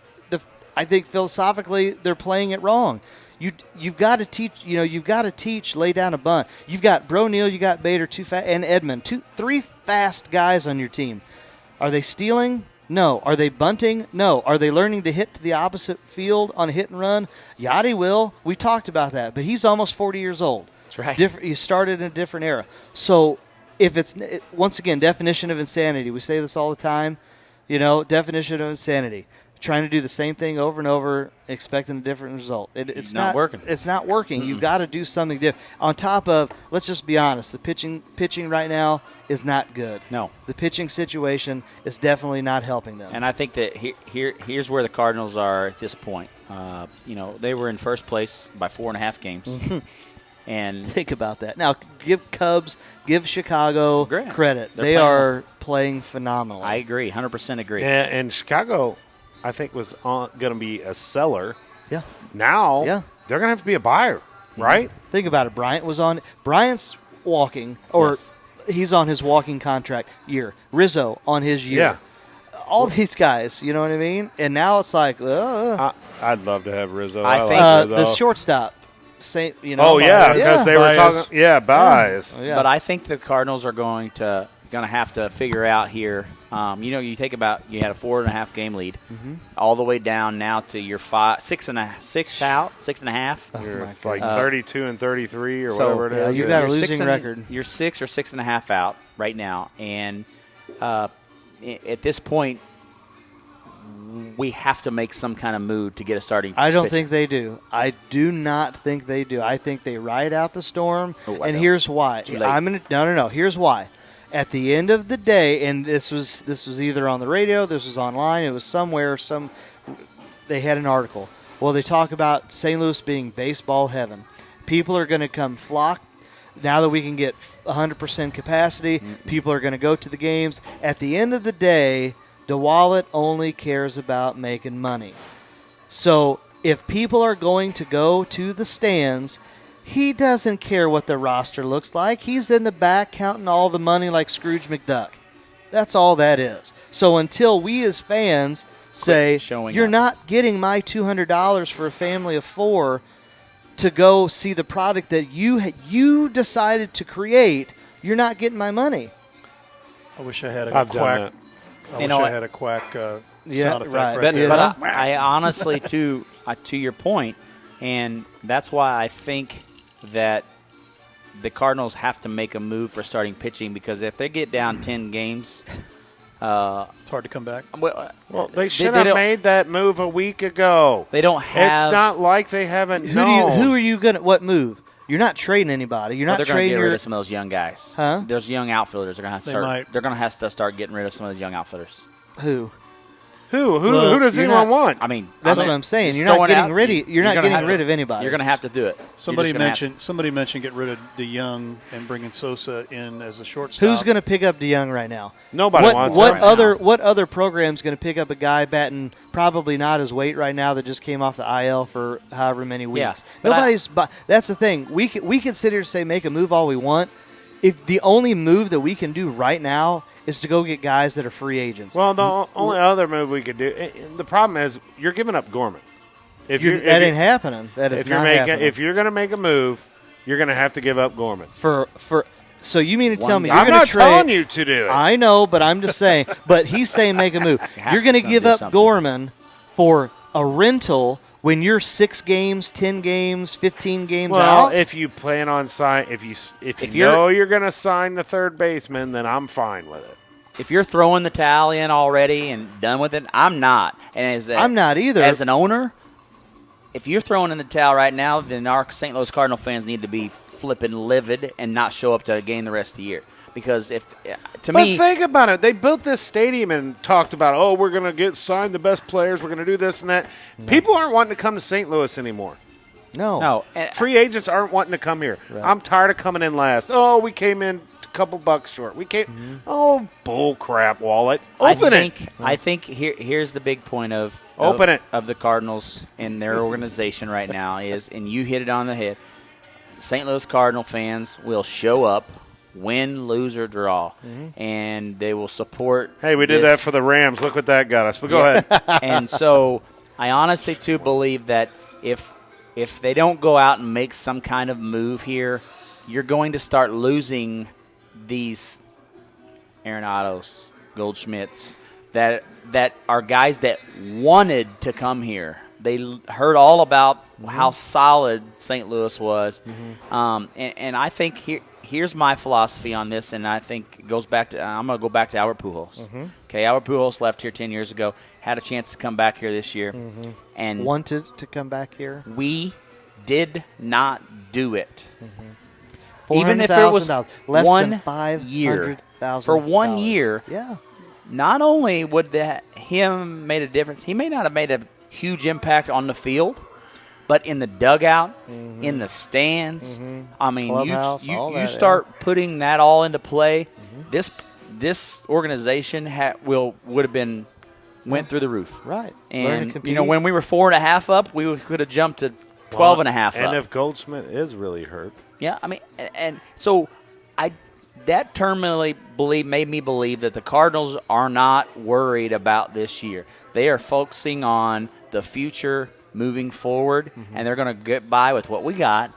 I think philosophically they're playing it wrong. You've got to teach. You've got to teach. Lay down a bunt. You've got Bro Neal, you got Bader, and Edmund, three fast guys on your team. Are they stealing? No. Are they bunting? No. Are they learning to hit to the opposite field on a hit and run? Yachty will. We talked about that, but he's almost 40 years old. That's right. You started in a different era. So if it's, once again, definition of insanity. We say this all the time. Definition of insanity. Trying to do the same thing over and over, expecting a different result. It's not working. It's not working. You've got to do something different. On top of, let's just be honest, the pitching right now is not good. No. The pitching situation is definitely not helping them. And I think that here's where the Cardinals are at this point. They were in first place by 4.5 games. And think about that. Now, give Chicago credit. They are playing phenomenal. I agree, 100% agree. And Chicago, I think, was going to be a seller. Yeah. Now, they're going to have to be a buyer, right? Think about it. Bryant's walking, or he's on his walking contract year. Rizzo on his year. Yeah. All these guys, you know what I mean? And now it's like, I'd love to have Rizzo. I think the shortstop. Because they were talking. Yeah, buys. Yeah. But I think the Cardinals are going to have to figure out here. You had a 4.5 game lead, all the way down now to your 6.5. You're like 32 and 33 or whatever it is. You've got a losing record. You're 6 or 6.5 out right now, and at this point, we have to make some kind of move to get a starting pitcher. I don't think they do. I do not think they do. I think they ride out the storm, and here's why. No. Here's why. At the end of the day, and this was either on the radio, this was online, it was somewhere. They had an article. Well, they talk about St. Louis being baseball heaven. People are going to come flock. Now that we can get 100% capacity, people are going to go to the games. At the end of the day, DeWallet only cares about making money. So if people are going to go to the stands, he doesn't care what the roster looks like. He's in the back counting all the money like Scrooge McDuck. That's all that is. So until we as fans say, you're not getting my $200 for a family of 4 to go see the product that you decided to create, you're not getting my money. I wish I had a I've done quack. that. I You wish know I what? had a quack sound effect right. right there. But I honestly, to your point, and that's why I think that the Cardinals have to make a move for starting pitching, because if they get down 10 games, it's hard to come back. Well, they should have made that move a week ago. They don't have. It's not like they haven't Who are you gonna? What move? You're not trading anybody. You're Well, not they're going to trading get rid of some of those young guys. Huh? There's young outfielders. They're going to have to They start. might. They're going to have to start getting rid of some of those young outfielders. Who? Who Well, does you're anyone not- want? I mean, That's what I'm saying. just You're not throwing getting out- rid of. You're not gonna getting have rid to- of anybody. You're going to have to do it. Somebody You're just gonna mentioned get rid of DeYoung and bringing Sosa in as a shortstop. Who's going to pick up DeYoung right now? Nobody wants what him right other now. What other program's going to pick up a guy batting probably not his weight right now that just came off the IL for however many weeks? Yeah, but Nobody's. That's the thing. We can sit here and say make a move all we want. If the only move that we can do right now is to go get guys that are free agents. Well, the only other move we could do. The problem is you're giving up Gorman. That ain't happening. That is not happening. If you're going to make a move, you're going to have to give up Gorman. So you mean to tell me I'm you're going not to trade? telling you to do it. I know, but I'm just saying. But he's saying make a move. You're going to give do up something. Gorman for a rental when you're 6 games, 10 games, 15 games Well, out. if you plan on sign, if you you're- know you're going to sign the third baseman, then I'm fine with it. If you're throwing the towel in already and done with it, I'm not. And I'm not either. As an owner, if you're throwing in the towel right now, then our St. Louis Cardinal fans need to be flipping livid and not show up to a game the rest of the year. Because But think about it. They built this stadium and talked about, oh, we're going to sign the best players. We're going to do this and that. People aren't wanting to come to St. Louis anymore. No. Free agents aren't wanting to come here. Right. I'm tired of coming in last. Oh, we came in a couple bucks short. We came. Oh, bull crap, Wallet. Open it. I think here's the big point of the Cardinals and their organization right now is, and you hit it on the head. St. Louis Cardinal fans will show up, win, lose, or draw, and they will support. Hey, we did that for the Rams. Look what that got us. But go ahead. And so I honestly, too, believe that if they don't go out and make some kind of move here, you're going to start losing these Arenados, Goldschmidts, that are guys that wanted to come here. They heard all about how solid St. Louis was. And I think here's my philosophy on this, and I think it goes back to – I'm going to go back to Albert Pujols. Okay, Albert Pujols left here 10 years ago, had a chance to come back here this year. And wanted to come back here. We did not do it. Even if it was less one than year. $500,000 For 1 year, yeah. Not only would him made a difference, he may not have made a huge impact on the field, but in the dugout, in the stands. I mean, Clubhouse, all you that, start putting that all into play. This organization would have been went through the roof. Right. Learn to And compete. when we were 4.5 up, we could have jumped to 12.5 up. And if Goldschmidt is really hurt. Yeah, I mean, and so that terminally made me believe that the Cardinals are not worried about this year. They are focusing on the future moving forward, and they're going to get by with what we got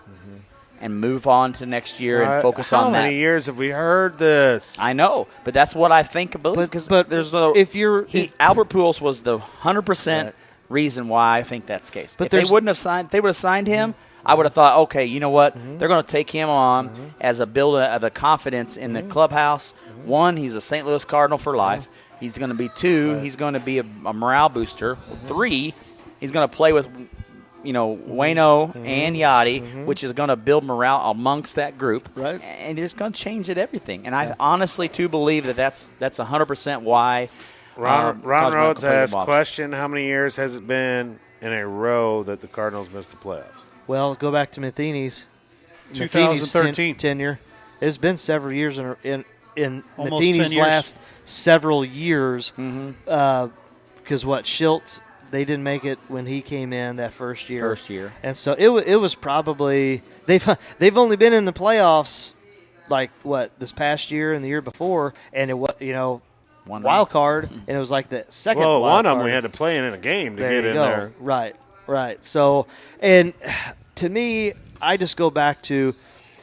and move on to next year and focus on that. How many years have we heard this? I know, but that's what I think about. But there's no. Albert Pujols was the 100% reason why I think that's the case. But If they there's- wouldn't have signed him, I would have thought, okay, you know what? They're going to take him on as a builder of the confidence in the clubhouse. One, he's a St. Louis Cardinal for life. He's going to be 2. He's going to be a morale booster. 3, he's going to play with, Waino and Yachty, which is going to build morale amongst that group. Right. And it's going to change everything. And I honestly, too, believe that that's 100% why. Ron Cardinals Rhodes might play the asked, Bobs. question, how many years has it been in a row that the Cardinals missed the playoffs? Well, go back to Matheny's 2013 tenure. It's been several years in Almost Matheny's 10 years. last several years. Because Schiltz, they didn't make it when he came in that first year. And so it was probably they've only been in the playoffs this past year and the year before, and it was wild card, and it was like the second. Well, wild one of them card. we had to play in a game to There get you in go. there. Right. So, and to me, I just go back to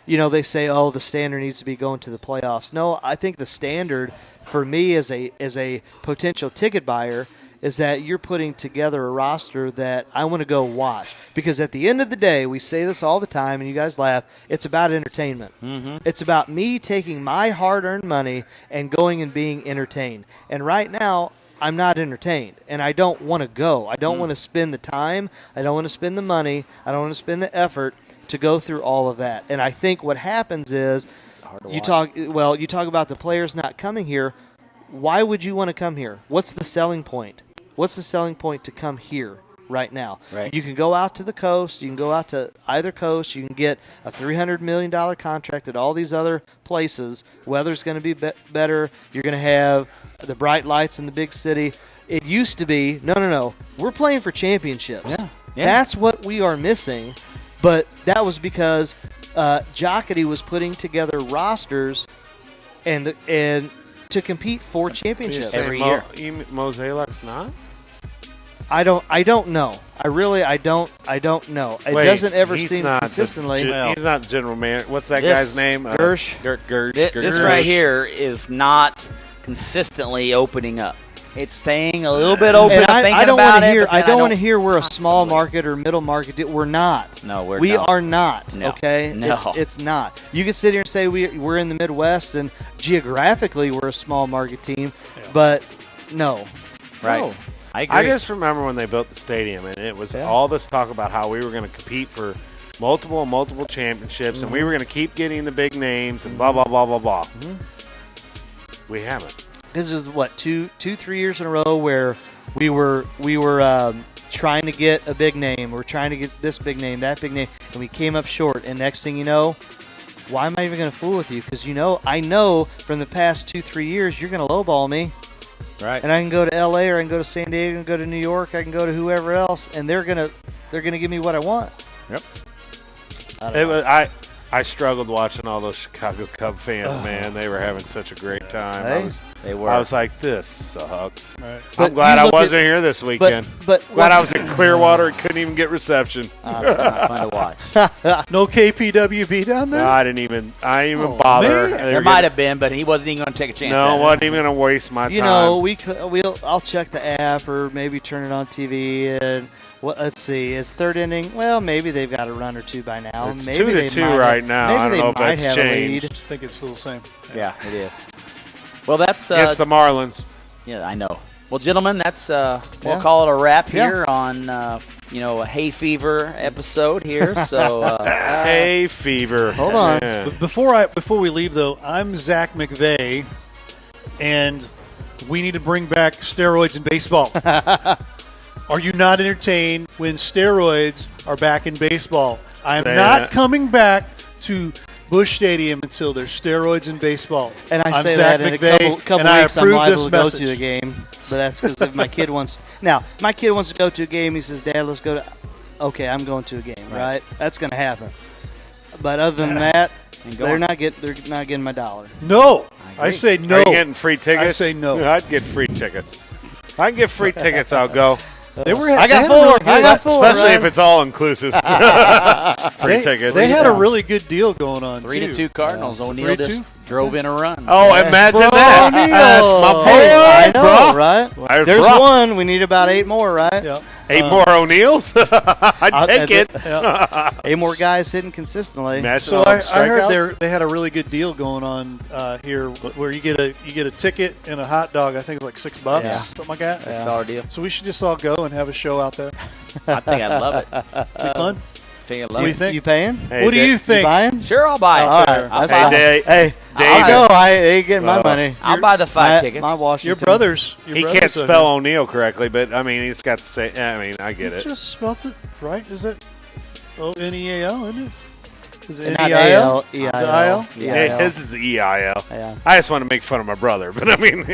they say, oh, the standard needs to be going to the playoffs. No, I think the standard for me as a potential ticket buyer is that you're putting together a roster that I want to go watch. Because at the end of the day, we say this all the time, and you guys laugh, it's about entertainment. Mm-hmm. It's about me taking my hard-earned money and going and being entertained. And right now, I'm not entertained, and I don't want to go. I don't want to spend the time. I don't want to spend the money. I don't want to spend the effort to go through all of that. And I think what happens is you talk about the players not coming here. Why would you want to come here? What's the selling point? What's the selling point to come here right now? Right. You can go out to the coast. You can go out to either coast. You can get a $300 million contract at all these other places. Weather's going to be better. You're going to have the bright lights in the big city. It used to be, no. We're playing for championships. Yeah. That's what we are missing. But that was because Jocketty was putting together rosters and to compete for championships every year. Mosaic not? I don't know. I don't know. It doesn't ever seem consistently. He's not general manager. What's that guy's name? Gersh. This right here is not consistently opening up. It's staying a little bit open. I don't want to hear we're a small market or middle market. We're not. No, we are not. No. Okay, no. It's not. You can sit here and say we're in the Midwest and geographically we're a small market team, but no. Right. No. I agree. I just remember when they built the stadium, and it was all this talk about how we were going to compete for multiple championships, and we were going to keep getting the big names and blah blah blah blah blah. We haven't. This is what 2-3 years in a row where we were trying to get a big name. We're trying to get this big name, that big name, and we came up short. And next thing you know, why am I even going to fool with you? Because I know from the past 2-3 years you're going to lowball me. Right. And I can go to L.A. or I can go to San Diego, I can go to New York, I can go to whoever else, and they're gonna give me what I want. Yep. I struggled watching all those Chicago Cub fans. Man, they were having such a great time. They were. I was like, this sucks. Right. I'm glad I wasn't here this weekend. But glad I was in Clearwater and couldn't even get reception. It's not fun to watch. No KPWB down there? No, I didn't even bother. There might have been, but he wasn't even going to take a chance. No, wasn't even going to waste my time. I'll check the app or maybe turn it on TV and. Well, let's see. It's third inning. Well, maybe they've got a run or two by now. It's maybe 2-2 right now. I don't know if that's changed. I think it's still the same. Yeah, it is. Well, that's it's the Marlins. Yeah, I know. Well, gentlemen, that's we'll call it a wrap here on a hay fever episode here. So hay fever. Hold on. Yeah. Before we leave though, I'm Zach McVay, and we need to bring back steroids in baseball. Are you not entertained when steroids are back in baseball? I am not coming back to Busch Stadium until there's steroids in baseball. And I'm say Zach that McVay, in a couple weeks I'm liable to go message. to a game. But that's because if my kid wants – now, my kid wants to go to a game. He says, Dad, let's go to – okay, I'm going to a game, right? That's going to happen. But other than that, they're not getting my dollar. No. I say no. Are you getting free tickets? I say no. I'd get free tickets. If I can get free tickets, I'll go. I got four. Especially if it's all inclusive. Free tickets. They had a really good deal going on. 3-2 Cardinals. O'Neal just drove in a run. Oh, imagine that. That's my boy. I know, bro. Right? There's one. We need about 8 more, right? Yep. 8 more O'Neals? I'd take it. Yeah. 8 more guys hitting consistently. So I heard they had a really good deal going on here, where you get a ticket and a hot dog. I think it's like $6, something like that. $6 deal. So we should just all go and have a show out there. I think I'd love it. Be fun. I think I'd What love do you it. think? You paying? Hey, What do you think? You buying? Sure, I'll buy it. All right. I'll That's buy fine. it. Hey, I know. I ain't getting my money. I'll buy the 5 tickets. My Washington. Your brothers. He can't spell O'Neal correctly, but I mean, he's got to say. I mean, I get You it. just spelled it right. Is it O-N-E-A-L? Isn't it? Is it Not N-E-I-L? A-L, Is it I-L? Yeah, his is E-I-L. Yeah. I just want to make fun of my brother, but I mean,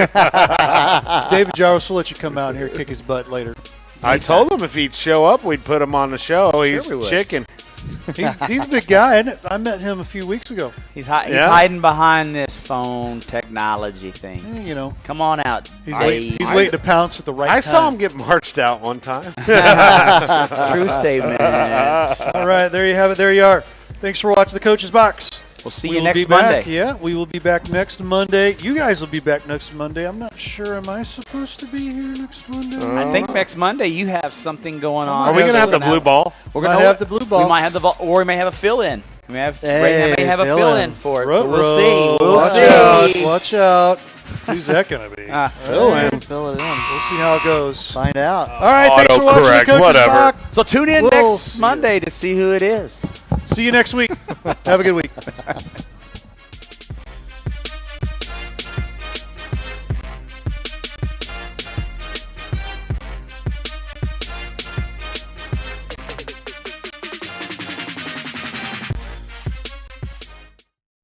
David Jarvis will let you come out here and kick his butt later. I told him if he'd show up, we'd put him on the show. He's we would. chicken. He's a big guy, isn't it? I met him a few weeks ago. He's hiding behind this phone technology thing. You know, Come on out. he's waiting to pounce at the right time. I saw him get marched out one time. True statement. All right, there you have it. There you are. Thanks for watching the Coach's Box. We'll see We you will next be back. Monday. Yeah, we will be back next Monday. You guys will be back next Monday. I'm not sure. Am I supposed to be here next Monday? I think next Monday you have something going on. Are we going to have the blue ball? We're Might gonna have the blue ball. We might have the ball, or we may have a fill-in. We may have, Hey, may have a fill-in. fill-in for it. Ruh-roh. So we'll see. We'll Watch see. out. Watch out. Who's that going to be? Fill it in. We'll see how it goes. Find out. All right, thanks for watching the Autocorrect, Coach's whatever. Box. So tune in We'll next see Monday to see who it is. See you next week. Have a good week.